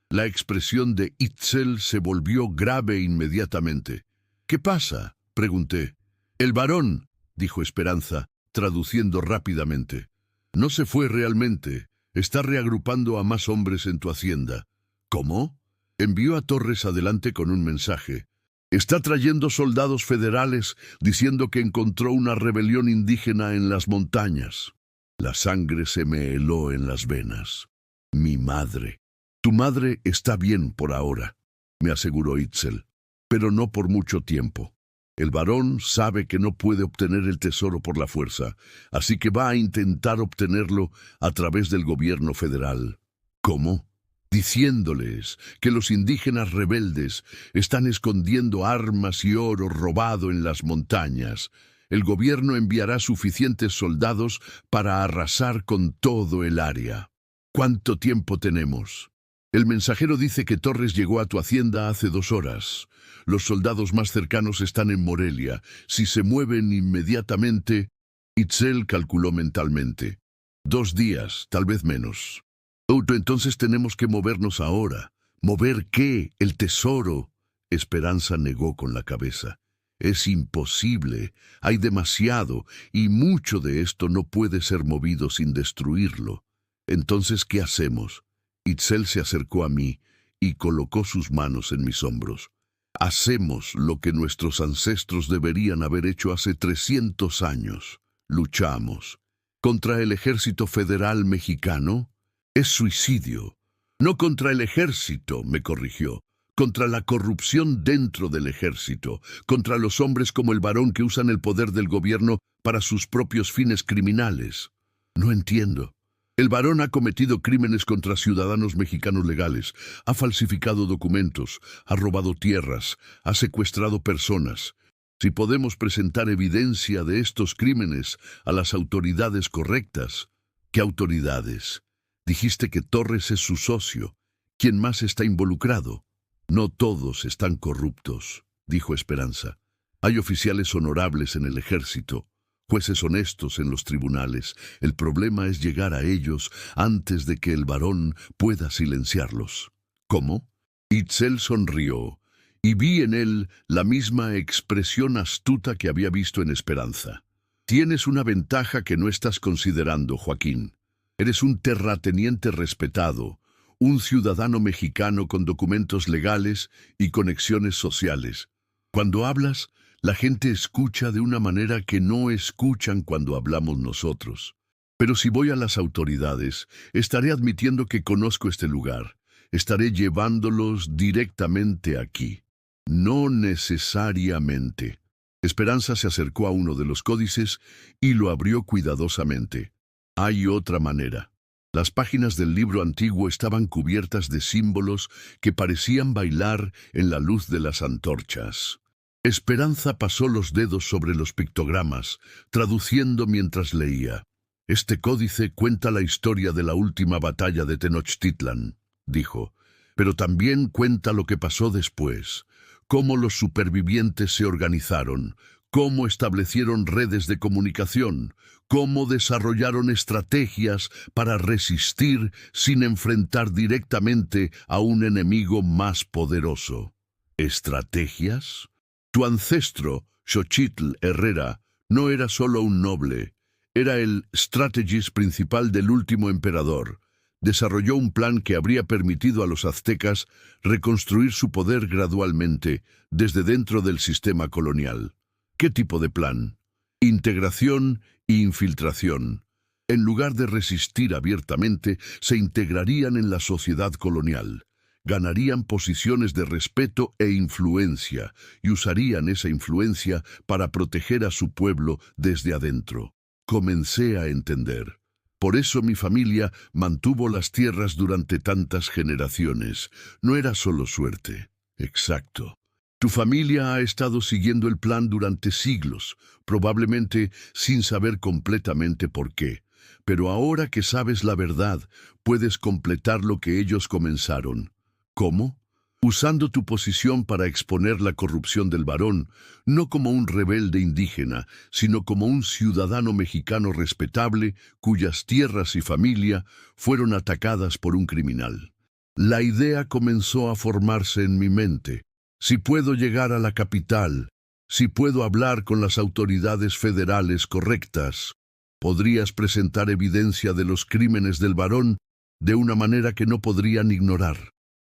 La expresión de Itzel se volvió grave inmediatamente. ¿Qué pasa?, pregunté. El varón, dijo Esperanza, traduciendo rápidamente. No se fue realmente. Está reagrupando a más hombres en tu hacienda. ¿Cómo? Envió a Torres adelante con un mensaje. Está trayendo soldados federales diciendo que encontró una rebelión indígena en las montañas. La sangre se me heló en las venas. Mi madre. Tu madre está bien por ahora, me aseguró Itzel, pero no por mucho tiempo. El varón sabe que no puede obtener el tesoro por la fuerza, así que va a intentar obtenerlo a través del gobierno federal. ¿Cómo? Diciéndoles que los indígenas rebeldes están escondiendo armas y oro robado en las montañas. El gobierno enviará suficientes soldados para arrasar con todo el área. ¿Cuánto tiempo tenemos? El mensajero dice que Torres llegó a tu hacienda hace 2 horas. Los soldados más cercanos están en Morelia. Si se mueven inmediatamente... Itzel calculó mentalmente. 2 días, tal vez menos. Entonces tenemos que movernos ahora. ¿Mover qué? El tesoro. Esperanza negó con la cabeza. Es imposible. Hay demasiado, y mucho de esto no puede ser movido sin destruirlo. Entonces, ¿qué hacemos? Itzel se acercó a mí y colocó sus manos en mis hombros. Hacemos lo que nuestros ancestros deberían haber hecho hace 300 años. Luchamos. ¿Contra el ejército federal mexicano? Es suicidio. No contra el ejército, me corrigió. Contra la corrupción dentro del ejército. Contra los hombres como el varón que usan el poder del gobierno para sus propios fines criminales. No entiendo. El varón ha cometido crímenes contra ciudadanos mexicanos legales, ha falsificado documentos, ha robado tierras, ha secuestrado personas. Si podemos presentar evidencia de estos crímenes a las autoridades correctas. ¿Qué autoridades? Dijiste que Torres es su socio. ¿Quién más está involucrado? No todos están corruptos, dijo Esperanza. Hay oficiales honorables en el ejército. Jueces honestos en los tribunales. El problema es llegar a ellos antes de que el varón pueda silenciarlos. ¿Cómo? Itzel sonrió, y vi en él la misma expresión astuta que había visto en Esperanza. Tienes una ventaja que no estás considerando, Joaquín. Eres un terrateniente respetado, un ciudadano mexicano con documentos legales y conexiones sociales. Cuando hablas, la gente escucha de una manera que no escuchan cuando hablamos nosotros. Pero si voy a las autoridades, estaré admitiendo que conozco este lugar. Estaré llevándolos directamente aquí. No necesariamente. Esperanza se acercó a uno de los códices y lo abrió cuidadosamente. Hay otra manera. Las páginas del libro antiguo estaban cubiertas de símbolos que parecían bailar en la luz de las antorchas. Esperanza pasó los dedos sobre los pictogramas, traduciendo mientras leía. Este códice cuenta la historia de la última batalla de Tenochtitlan, dijo, pero también cuenta lo que pasó después, cómo los supervivientes se organizaron, cómo establecieron redes de comunicación, cómo desarrollaron estrategias para resistir sin enfrentar directamente a un enemigo más poderoso. ¿Estrategias? Tu ancestro, Xochitl Herrera, no era solo un noble, era el strategist principal del último emperador. Desarrolló un plan que habría permitido a los aztecas reconstruir su poder gradualmente desde dentro del sistema colonial. ¿Qué tipo de plan? Integración e infiltración. En lugar de resistir abiertamente, se integrarían en la sociedad colonial. Ganarían posiciones de respeto e influencia, y usarían esa influencia para proteger a su pueblo desde adentro. Comencé a entender. Por eso mi familia mantuvo las tierras durante tantas generaciones. No era solo suerte. Exacto. Tu familia ha estado siguiendo el plan durante siglos, probablemente sin saber completamente por qué. Pero ahora que sabes la verdad, puedes completar lo que ellos comenzaron. ¿Cómo? Usando tu posición para exponer la corrupción del varón, no como un rebelde indígena, sino como un ciudadano mexicano respetable cuyas tierras y familia fueron atacadas por un criminal. La idea comenzó a formarse en mi mente. Si puedo llegar a la capital, si puedo hablar con las autoridades federales correctas, podrías presentar evidencia de los crímenes del varón de una manera que no podrían ignorar.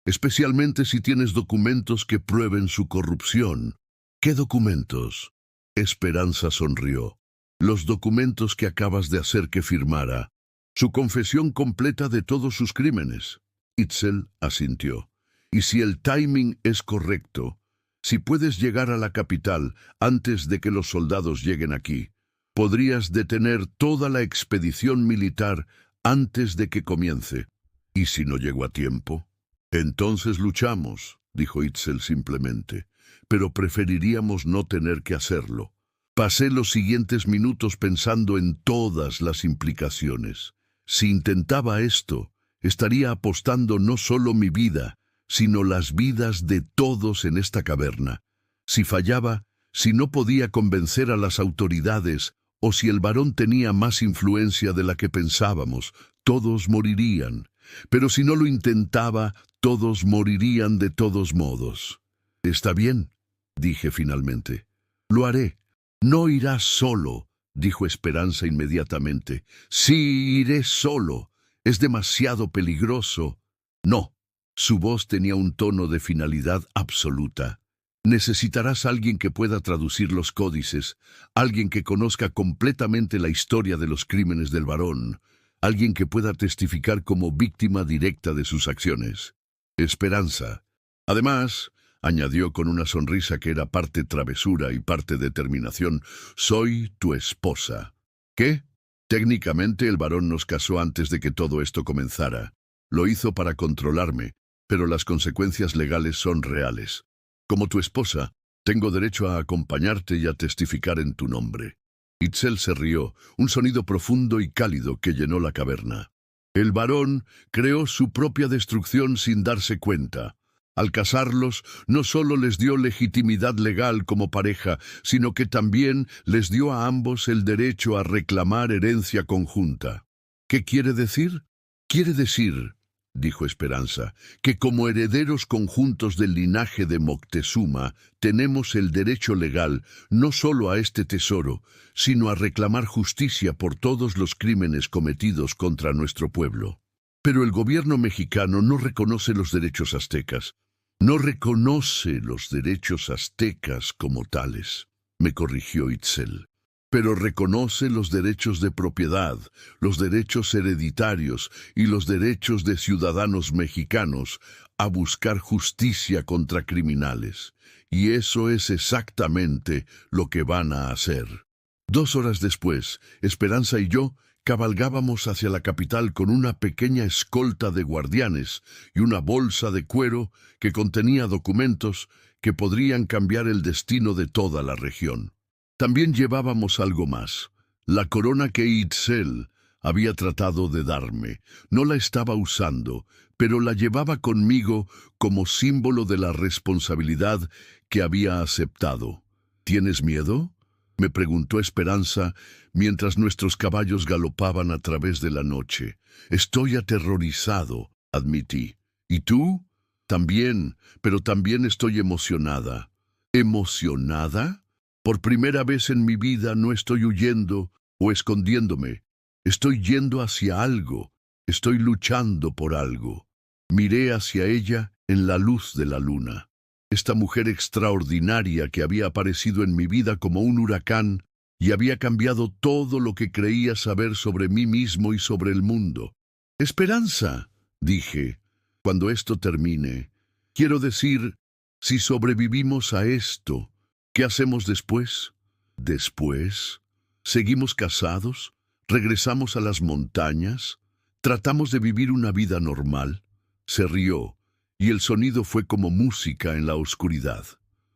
Especialmente si tienes documentos que prueben su corrupción. ¿Qué documentos? Esperanza sonrió. Los documentos que acabas de hacer que firmara. Su confesión completa de todos sus crímenes. Itzel asintió. Y si el timing es correcto, si puedes llegar a la capital antes de que los soldados lleguen aquí, podrías detener toda la expedición militar antes de que comience. ¿Y si no llego a tiempo? Entonces luchamos, dijo Itzel simplemente, pero preferiríamos no tener que hacerlo. Pasé los siguientes minutos pensando en todas las implicaciones. Si intentaba esto, estaría apostando no solo mi vida, sino las vidas de todos en esta caverna. Si fallaba, si no podía convencer a las autoridades, o si el varón tenía más influencia de la que pensábamos, todos morirían. Pero si no lo intentaba, todos morirían de todos modos. Está bien, dije finalmente. Lo haré. No irás solo, dijo Esperanza inmediatamente. Sí, iré solo. Es demasiado peligroso. No. Su voz tenía un tono de finalidad absoluta. Necesitarás a alguien que pueda traducir los códices, alguien que conozca completamente la historia de los crímenes del varón, alguien que pueda testificar como víctima directa de sus acciones. Esperanza. Además, añadió con una sonrisa que era parte travesura y parte determinación, soy tu esposa. ¿Qué? Técnicamente el varón nos casó antes de que todo esto comenzara. Lo hizo para controlarme, pero las consecuencias legales son reales. Como tu esposa, tengo derecho a acompañarte y a testificar en tu nombre. Itzel se rió, un sonido profundo y cálido que llenó la caverna. El varón creó su propia destrucción sin darse cuenta. Al casarlos, no solo les dio legitimidad legal como pareja, sino que también les dio a ambos el derecho a reclamar herencia conjunta. ¿Qué quiere decir? Quiere decir, dijo Esperanza, que como herederos conjuntos del linaje de Moctezuma, tenemos el derecho legal no solo a este tesoro, sino a reclamar justicia por todos los crímenes cometidos contra nuestro pueblo. Pero el gobierno mexicano no reconoce los derechos aztecas. No reconoce los derechos aztecas como tales, me corrigió Itzel. Pero reconoce los derechos de propiedad, los derechos hereditarios y los derechos de ciudadanos mexicanos a buscar justicia contra criminales. Y eso es exactamente lo que van a hacer. 2 horas después, Esperanza y yo cabalgábamos hacia la capital con una pequeña escolta de guardianes y una bolsa de cuero que contenía documentos que podrían cambiar el destino de toda la región. También llevábamos algo más, la corona que Itzel había tratado de darme. No la estaba usando, pero la llevaba conmigo como símbolo de la responsabilidad que había aceptado. ¿Tienes miedo?, me preguntó Esperanza mientras nuestros caballos galopaban a través de la noche. Estoy aterrorizado, admití. ¿Y tú? También, pero también estoy emocionada. ¿Emocionada? Por primera vez en mi vida no estoy huyendo o escondiéndome. Estoy yendo hacia algo. Estoy luchando por algo. Miré hacia ella en la luz de la luna. esta mujer extraordinaria que había aparecido en mi vida como un huracán y había cambiado todo lo que creía saber sobre mí mismo y sobre el mundo. Esperanza, dije, cuando esto termine, quiero decir, si sobrevivimos a esto, ¿qué hacemos después? ¿Después? ¿Seguimos casados? ¿Regresamos a las montañas? ¿Tratamos de vivir una vida normal? Se rió, y el sonido fue como música en la oscuridad.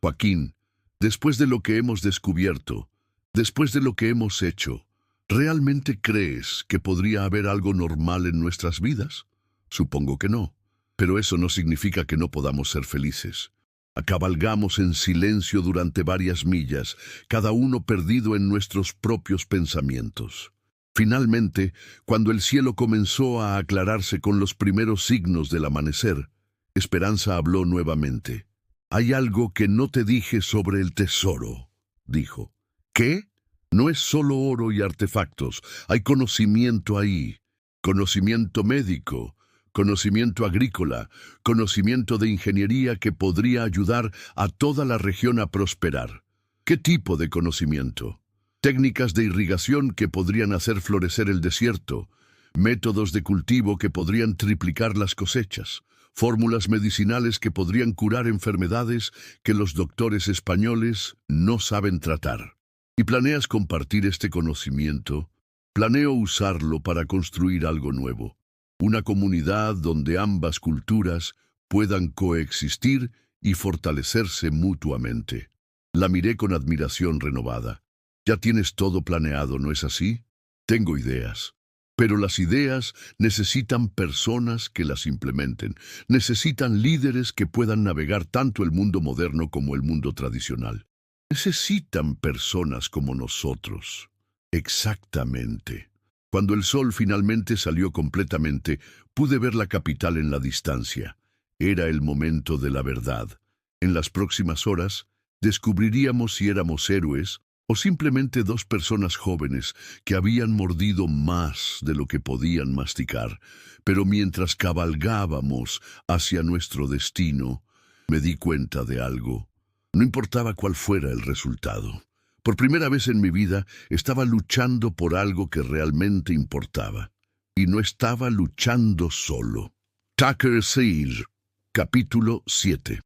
Joaquín, después de lo que hemos descubierto, después de lo que hemos hecho, ¿realmente crees que podría haber algo normal en nuestras vidas? Supongo que no, pero eso no significa que no podamos ser felices. Cabalgamos en silencio durante varias millas, cada uno perdido en nuestros propios pensamientos. Finalmente, cuando el cielo comenzó a aclararse con los primeros signos del amanecer, Esperanza habló nuevamente. «Hay algo que no te dije sobre el tesoro», dijo. «¿Qué? No es solo oro y artefactos, hay conocimiento ahí, conocimiento médico, conocimiento agrícola, conocimiento de ingeniería que podría ayudar a toda la región a prosperar. ¿Qué tipo de conocimiento? Técnicas de irrigación que podrían hacer florecer el desierto, métodos de cultivo que podrían triplicar las cosechas, fórmulas medicinales que podrían curar enfermedades que los doctores españoles no saben tratar. ¿Y planeas compartir este conocimiento? Planeo usarlo para construir algo nuevo. Una comunidad donde ambas culturas puedan coexistir y fortalecerse mutuamente. La miré con admiración renovada. Ya tienes todo planeado, ¿no es así? Tengo ideas. Pero las ideas necesitan personas que las implementen. Necesitan líderes que puedan navegar tanto el mundo moderno como el mundo tradicional. Necesitan personas como nosotros. Exactamente. Cuando el sol finalmente salió completamente, pude ver la capital en la distancia. Era el momento de la verdad. En las próximas horas, descubriríamos si éramos héroes o simplemente dos personas jóvenes que habían mordido más de lo que podían masticar. Pero mientras cabalgábamos hacia nuestro destino, me di cuenta de algo. No importaba cuál fuera el resultado. Por primera vez en mi vida, estaba luchando por algo que realmente importaba. Y no estaba luchando solo. Tucker Sage, capítulo 7.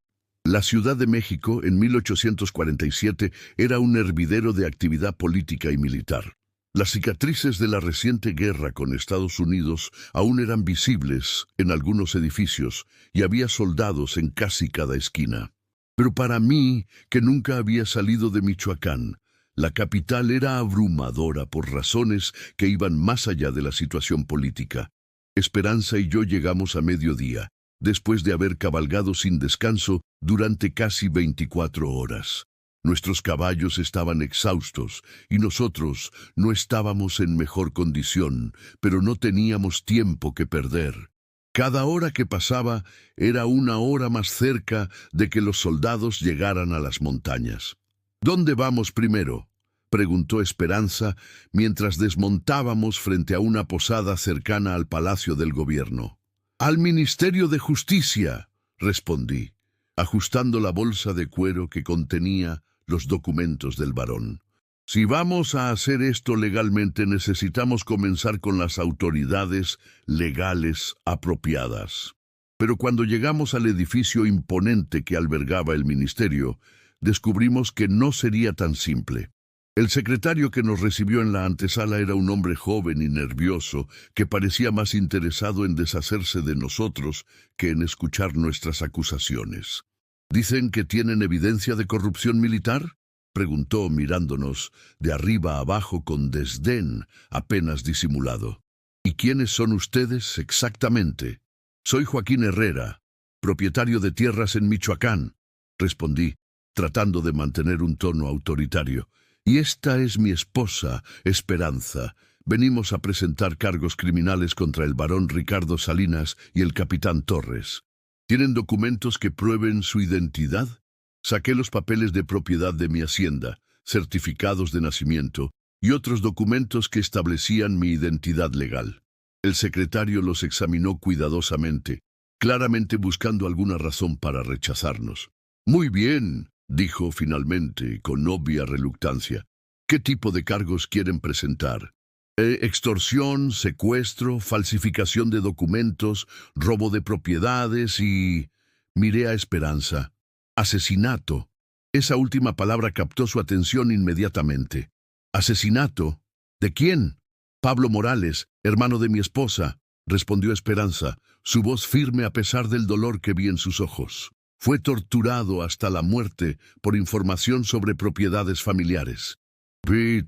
La Ciudad de México, en 1847, era un hervidero de actividad política y militar. Las cicatrices de la reciente guerra con Estados Unidos aún eran visibles en algunos edificios y había soldados en casi cada esquina. Pero para mí, que nunca había salido de Michoacán, la capital era abrumadora por razones que iban más allá de la situación política. Esperanza y yo llegamos a mediodía, después de haber cabalgado sin descanso durante casi 24 horas. Nuestros caballos estaban exhaustos y nosotros no estábamos en mejor condición, pero no teníamos tiempo que perder. Cada hora que pasaba era una hora más cerca de que los soldados llegaran a las montañas. «¿Dónde vamos primero?», preguntó Esperanza mientras desmontábamos frente a una posada cercana al Palacio del Gobierno. «Al Ministerio de Justicia», respondí, ajustando la bolsa de cuero que contenía los documentos del varón. «Si vamos a hacer esto legalmente, necesitamos comenzar con las autoridades legales apropiadas». Pero cuando llegamos al edificio imponente que albergaba el ministerio, descubrimos que no sería tan simple. El secretario que nos recibió en la antesala era un hombre joven y nervioso que parecía más interesado en deshacerse de nosotros que en escuchar nuestras acusaciones. «¿Dicen que tienen evidencia de corrupción militar?», preguntó mirándonos de arriba a abajo con desdén apenas disimulado. «¿Y quiénes son ustedes exactamente?». «Soy Joaquín Herrera, propietario de tierras en Michoacán», respondí, tratando de mantener un tono autoritario. «Y esta es mi esposa, Esperanza. Venimos a presentar cargos criminales contra el barón Ricardo Salinas y el capitán Torres. ¿Tienen documentos que prueben su identidad?». Saqué los papeles de propiedad de mi hacienda, certificados de nacimiento y otros documentos que establecían mi identidad legal. El secretario los examinó cuidadosamente, claramente buscando alguna razón para rechazarnos. Muy bien, dijo finalmente, con obvia reluctancia. ¿Qué tipo de cargos quieren presentar? Extorsión, secuestro, falsificación de documentos, robo de propiedades y... Miré a Esperanza. Asesinato. Esa última palabra captó su atención inmediatamente. ¿Asesinato? ¿De quién? Pablo Morales, hermano de mi esposa, respondió Esperanza, su voz firme a pesar del dolor que vi en sus ojos. Fue torturado hasta la muerte por información sobre propiedades familiares.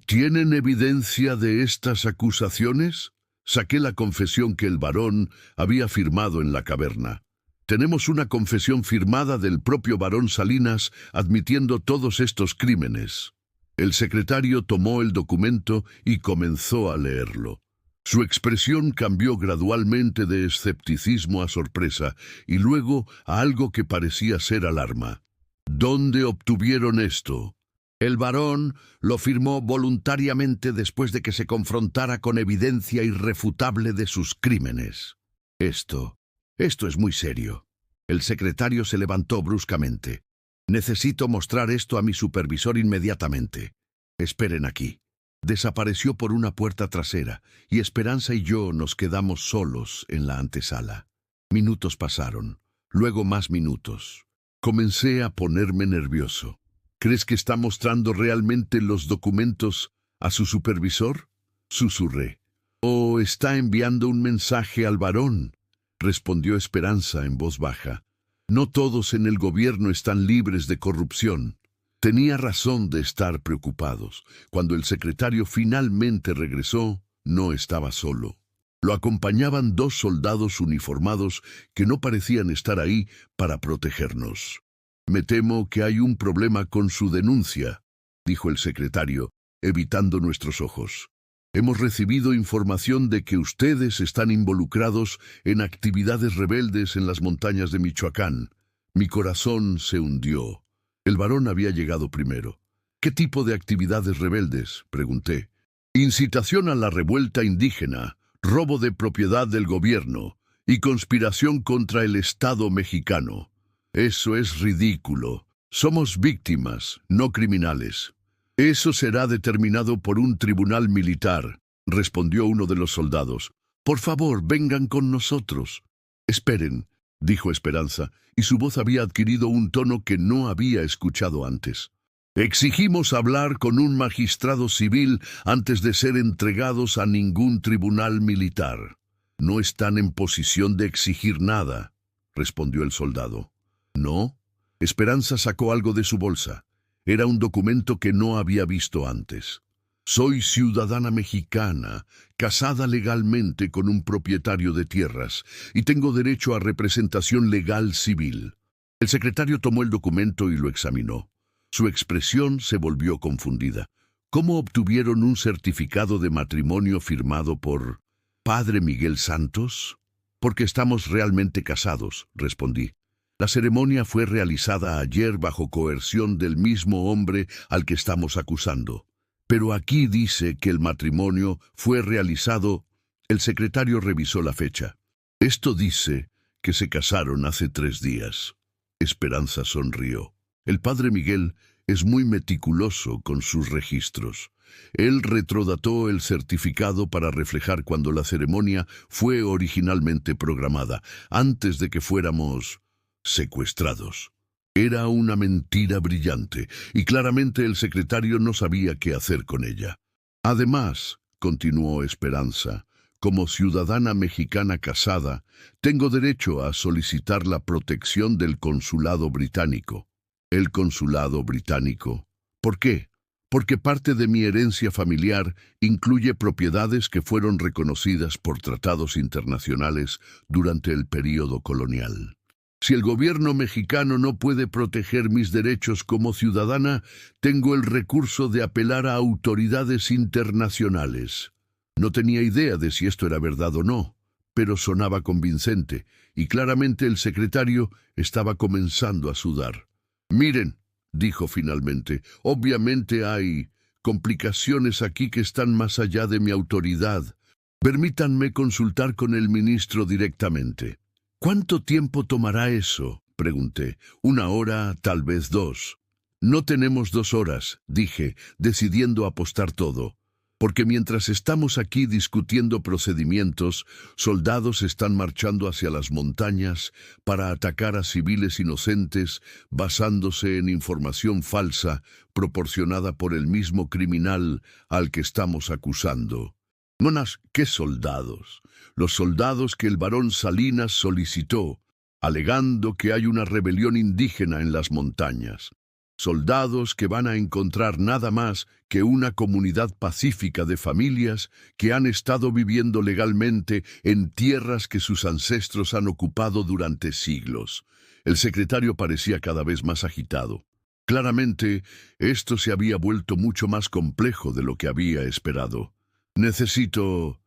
¿Tienen evidencia de estas acusaciones? Saqué la confesión que el varón había firmado en la caverna. Tenemos una confesión firmada del propio varón Salinas admitiendo todos estos crímenes. El secretario tomó el documento y comenzó a leerlo. Su expresión cambió gradualmente de escepticismo a sorpresa y luego a algo que parecía ser alarma. ¿Dónde obtuvieron esto? El varón lo firmó voluntariamente después de que se confrontara con evidencia irrefutable de sus crímenes. Esto es muy serio. El secretario se levantó bruscamente. Necesito mostrar esto a mi supervisor inmediatamente. Esperen aquí. Desapareció por una puerta trasera y Esperanza y yo nos quedamos solos en la antesala. Minutos pasaron, luego más minutos. Comencé a ponerme nervioso. ¿Crees que está mostrando realmente los documentos a su supervisor? Susurré. ¿O está enviando un mensaje al varón? Respondió Esperanza en voz baja. No todos en el gobierno están libres de corrupción. Tenía razón de estar preocupados. Cuando el secretario finalmente regresó, no estaba solo. Lo acompañaban 2 soldados uniformados que no parecían estar ahí para protegernos. Me temo que hay un problema con su denuncia, dijo el secretario, evitando nuestros ojos. Hemos recibido información de que ustedes están involucrados en actividades rebeldes en las montañas de Michoacán. Mi corazón se hundió. El varón había llegado primero. ¿Qué tipo de actividades rebeldes?, pregunté. Incitación a la revuelta indígena, robo de propiedad del gobierno y conspiración contra el Estado mexicano. Eso es ridículo. Somos víctimas, no criminales. Eso será determinado por un tribunal militar, respondió uno de los soldados. Por favor, vengan con nosotros. Esperen, dijo Esperanza, y su voz había adquirido un tono que no había escuchado antes. Exigimos hablar con un magistrado civil antes de ser entregados a ningún tribunal militar. No están en posición de exigir nada, respondió el soldado. ¿No? Esperanza sacó algo de su bolsa. Era un documento que no había visto antes. Soy ciudadana mexicana, casada legalmente con un propietario de tierras, y tengo derecho a representación legal civil. El secretario tomó el documento y lo examinó. Su expresión se volvió confundida. ¿Cómo obtuvieron un certificado de matrimonio firmado por Padre Miguel Santos? Porque estamos realmente casados, respondí. La ceremonia fue realizada ayer bajo coerción del mismo hombre al que estamos acusando. Pero aquí dice que el matrimonio fue realizado. El secretario revisó la fecha. Esto dice que se casaron hace 3 días. Esperanza sonrió. El padre Miguel es muy meticuloso con sus registros. Él retrodató el certificado para reflejar cuando la ceremonia fue originalmente programada, antes de que fuéramos secuestrados. Era una mentira brillante, y claramente el secretario no sabía qué hacer con ella. Además, continuó Esperanza, como ciudadana mexicana casada, tengo derecho a solicitar la protección del consulado británico. ¿El consulado británico? ¿Por qué? Porque parte de mi herencia familiar incluye propiedades que fueron reconocidas por tratados internacionales durante el período colonial. Si el gobierno mexicano no puede proteger mis derechos como ciudadana, tengo el recurso de apelar a autoridades internacionales. No tenía idea de si esto era verdad o no, pero sonaba convincente, y claramente el secretario estaba comenzando a sudar. Miren, dijo finalmente, obviamente hay complicaciones aquí que están más allá de mi autoridad. Permítanme consultar con el ministro directamente. ¿Cuánto tiempo tomará eso?, pregunté. ¿Una hora, tal vez 2? No tenemos 2 horas, dije, decidiendo apostar todo. Porque mientras estamos aquí discutiendo procedimientos, soldados están marchando hacia las montañas para atacar a civiles inocentes basándose en información falsa proporcionada por el mismo criminal al que estamos acusando. Monas, ¿qué soldados? Los soldados que el barón Salinas solicitó, alegando que hay una rebelión indígena en las montañas. Soldados que van a encontrar nada más que una comunidad pacífica de familias que han estado viviendo legalmente en tierras que sus ancestros han ocupado durante siglos. El secretario parecía cada vez más agitado. Claramente, esto se había vuelto mucho más complejo de lo que había esperado. Necesito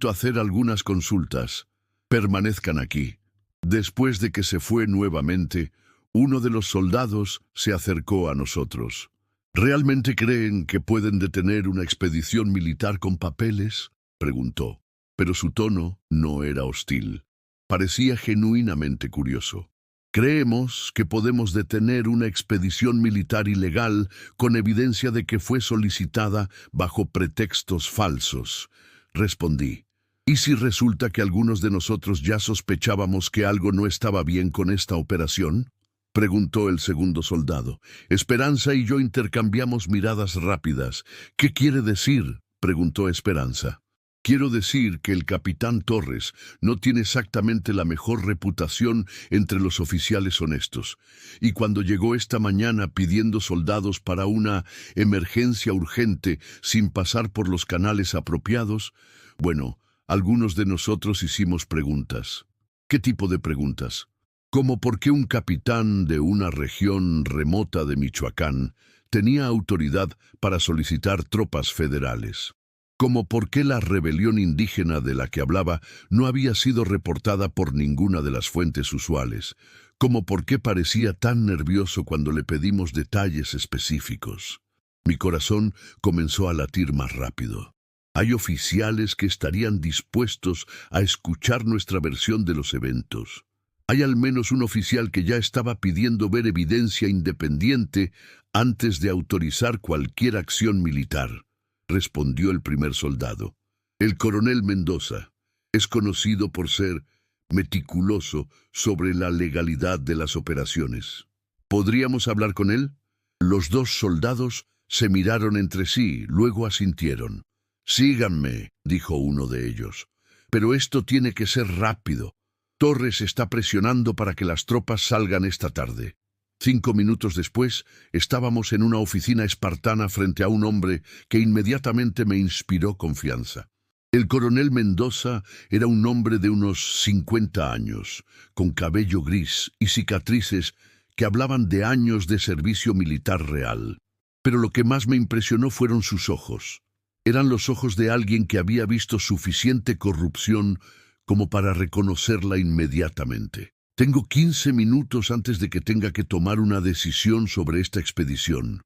hacer algunas consultas. Permanezcan aquí. Después de que se fue nuevamente, uno de los soldados se acercó a nosotros. ¿Realmente creen que pueden detener una expedición militar con papeles?, preguntó. Pero su tono no era hostil. Parecía genuinamente curioso. Creemos que podemos detener una expedición militar ilegal con evidencia de que fue solicitada bajo pretextos falsos, respondí. ¿Y si resulta que algunos de nosotros ya sospechábamos que algo no estaba bien con esta operación?, preguntó el segundo soldado. Esperanza y yo intercambiamos miradas rápidas. ¿Qué quiere decir?, preguntó Esperanza. Quiero decir que el capitán Torres no tiene exactamente la mejor reputación entre los oficiales honestos. Y cuando llegó esta mañana pidiendo soldados para una emergencia urgente sin pasar por los canales apropiados, bueno, algunos de nosotros hicimos preguntas. ¿Qué tipo de preguntas? Como por qué un capitán de una región remota de Michoacán tenía autoridad para solicitar tropas federales. Como por qué la rebelión indígena de la que hablaba no había sido reportada por ninguna de las fuentes usuales. Como por qué parecía tan nervioso cuando le pedimos detalles específicos. Mi corazón comenzó a latir más rápido. Hay oficiales que estarían dispuestos a escuchar nuestra versión de los eventos. Hay al menos un oficial que ya estaba pidiendo ver evidencia independiente antes de autorizar cualquier acción militar, respondió el primer soldado. El coronel Mendoza es conocido por ser meticuloso sobre la legalidad de las operaciones. ¿Podríamos hablar con él? Los 2 soldados se miraron entre sí, luego asintieron. Síganme, dijo uno de ellos. Pero esto tiene que ser rápido. Torres está presionando para que las tropas salgan esta tarde. 5 minutos después, estábamos en una oficina espartana frente a un hombre que inmediatamente me inspiró confianza. El coronel Mendoza era un hombre de unos 50 años, con cabello gris y cicatrices que hablaban de años de servicio militar real. Pero lo que más me impresionó fueron sus ojos. Eran los ojos de alguien que había visto suficiente corrupción como para reconocerla inmediatamente. Tengo 15 minutos antes de que tenga que tomar una decisión sobre esta expedición,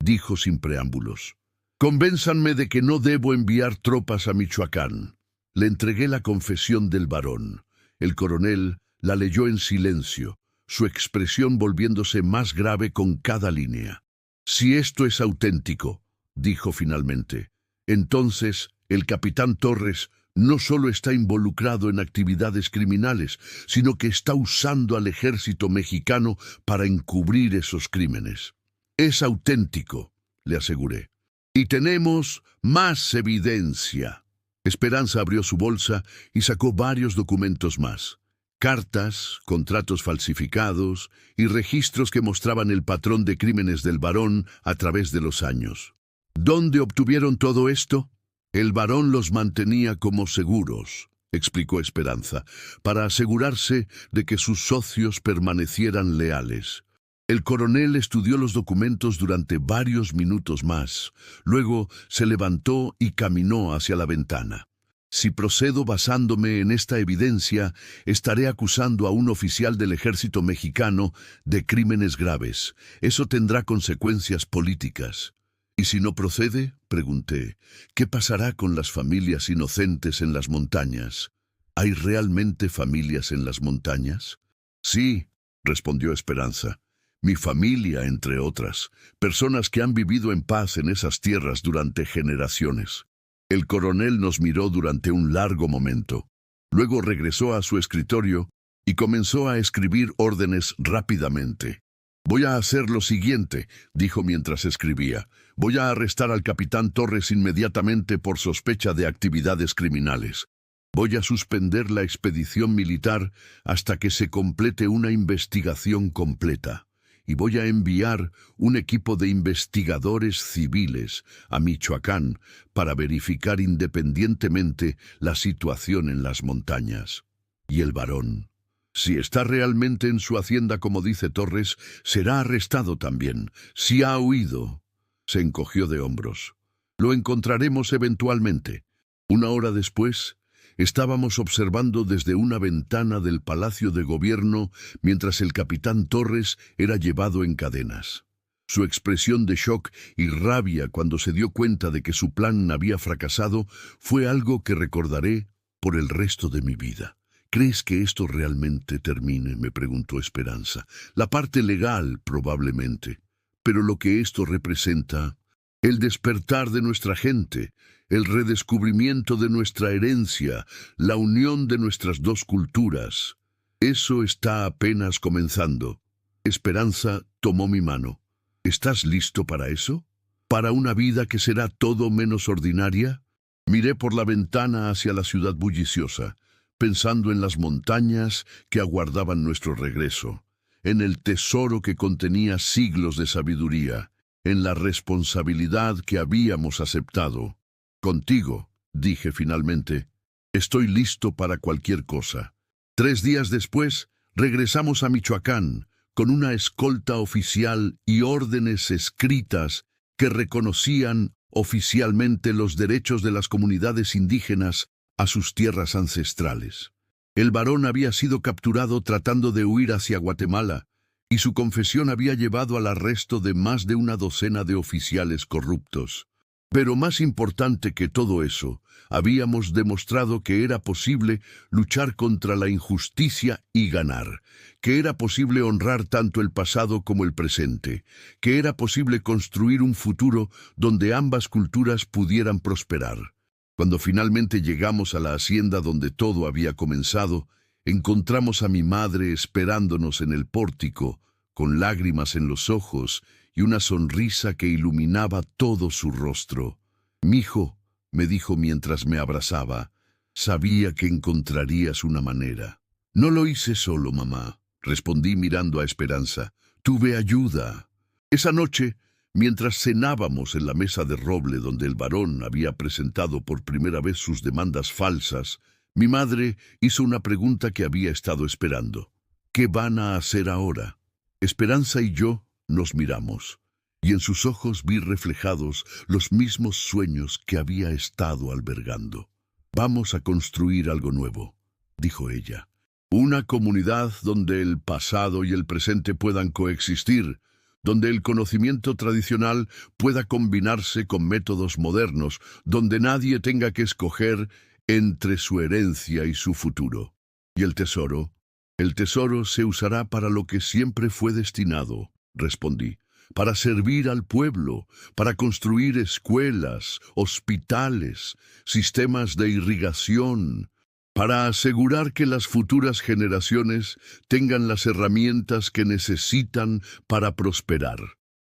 dijo sin preámbulos. Convénzanme de que no debo enviar tropas a Michoacán. Le entregué la confesión del barón. El coronel la leyó en silencio, su expresión volviéndose más grave con cada línea. Si esto es auténtico, dijo finalmente, entonces el capitán Torres no solo está involucrado en actividades criminales, sino que está usando al ejército mexicano para encubrir esos crímenes. Es auténtico, le aseguré. Y tenemos más evidencia. Esperanza abrió su bolsa y sacó varios documentos más. Cartas, contratos falsificados y registros que mostraban el patrón de crímenes del barón a través de los años. ¿Dónde obtuvieron todo esto? El barón los mantenía como seguros, explicó Esperanza, para asegurarse de que sus socios permanecieran leales. El coronel estudió los documentos durante varios minutos más. Luego se levantó y caminó hacia la ventana. Si procedo basándome en esta evidencia, estaré acusando a un oficial del ejército mexicano de crímenes graves. Eso tendrá consecuencias políticas. ¿Y si no procede?, pregunté. ¿Qué pasará con las familias inocentes en las montañas? ¿Hay realmente familias en las montañas? Sí, respondió Esperanza. Mi familia, entre otras, personas que han vivido en paz en esas tierras durante generaciones. El coronel nos miró durante un largo momento. Luego regresó a su escritorio y comenzó a escribir órdenes rápidamente. «Voy a hacer lo siguiente», dijo mientras escribía. «Voy a arrestar al capitán Torres inmediatamente por sospecha de actividades criminales. Voy a suspender la expedición militar hasta que se complete una investigación completa. Y voy a enviar un equipo de investigadores civiles a Michoacán para verificar independientemente la situación en las montañas. Y el varón, si está realmente en su hacienda como dice Torres, será arrestado también. Si ha huido». Se encogió de hombros. «Lo encontraremos eventualmente». Una hora después, estábamos observando desde una ventana del Palacio de Gobierno mientras el capitán Torres era llevado en cadenas. Su expresión de shock y rabia cuando se dio cuenta de que su plan había fracasado fue algo que recordaré por el resto de mi vida. «¿Crees que esto realmente termine?», me preguntó Esperanza. «La parte legal, probablemente. Pero lo que esto representa, el despertar de nuestra gente, el redescubrimiento de nuestra herencia, la unión de nuestras dos culturas, eso está apenas comenzando». Esperanza tomó mi mano. «¿Estás listo para eso? ¿Para una vida que será todo menos ordinaria?» Miré por la ventana hacia la ciudad bulliciosa, pensando en las montañas que aguardaban nuestro regreso, en el tesoro que contenía siglos de sabiduría, en la responsabilidad que habíamos aceptado. «Contigo», dije finalmente, «estoy listo para cualquier cosa». 3 días después, regresamos a Michoacán, con una escolta oficial y órdenes escritas que reconocían oficialmente los derechos de las comunidades indígenas a sus tierras ancestrales. El varón había sido capturado tratando de huir hacia Guatemala, y su confesión había llevado al arresto de más de una docena de oficiales corruptos. Pero más importante que todo eso, habíamos demostrado que era posible luchar contra la injusticia y ganar, que era posible honrar tanto el pasado como el presente, que era posible construir un futuro donde ambas culturas pudieran prosperar. Cuando finalmente llegamos a la hacienda donde todo había comenzado, encontramos a mi madre esperándonos en el pórtico, con lágrimas en los ojos y una sonrisa que iluminaba todo su rostro. «Mijo», me dijo mientras me abrazaba, «sabía que encontrarías una manera». «No lo hice solo, mamá», respondí mirando a Esperanza. «Tuve ayuda». Esa noche, mientras cenábamos en la mesa de roble donde el varón había presentado por primera vez sus demandas falsas, mi madre hizo una pregunta que había estado esperando. «¿Qué van a hacer ahora?» Esperanza y yo nos miramos, y en sus ojos vi reflejados los mismos sueños que había estado albergando. «Vamos a construir algo nuevo», dijo ella. «Una comunidad donde el pasado y el presente puedan coexistir, donde el conocimiento tradicional pueda combinarse con métodos modernos, donde nadie tenga que escoger entre su herencia y su futuro. Y el tesoro se usará para lo que siempre fue destinado», respondí, «para servir al pueblo, para construir escuelas, hospitales, sistemas de irrigación, para asegurar que las futuras generaciones tengan las herramientas que necesitan para prosperar».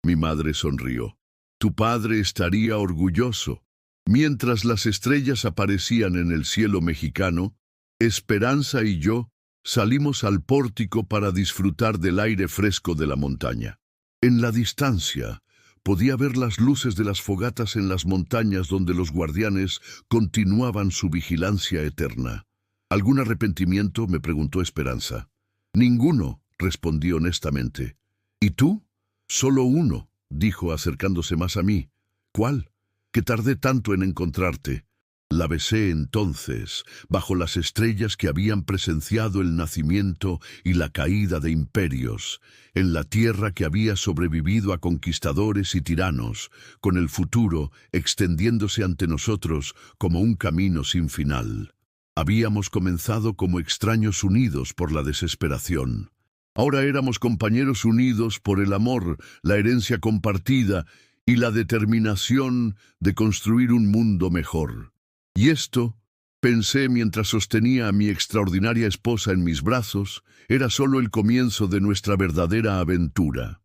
Mi madre sonrió. «Tu padre estaría orgulloso». Mientras las estrellas aparecían en el cielo mexicano, Esperanza y yo salimos al pórtico para disfrutar del aire fresco de la montaña. En la distancia, podía ver las luces de las fogatas en las montañas donde los guardianes continuaban su vigilancia eterna. «¿Algún arrepentimiento?», me preguntó Esperanza. «Ninguno», respondí honestamente. «¿Y tú?» «Solo uno», dijo acercándose más a mí. «¿Cuál?» «Que tardé tanto en encontrarte». La besé entonces, bajo las estrellas que habían presenciado el nacimiento y la caída de imperios, en la tierra que había sobrevivido a conquistadores y tiranos, con el futuro extendiéndose ante nosotros como un camino sin final. Habíamos comenzado como extraños unidos por la desesperación. Ahora éramos compañeros unidos por el amor, la herencia compartida y la determinación de construir un mundo mejor. Y esto, pensé mientras sostenía a mi extraordinaria esposa en mis brazos, era solo el comienzo de nuestra verdadera aventura.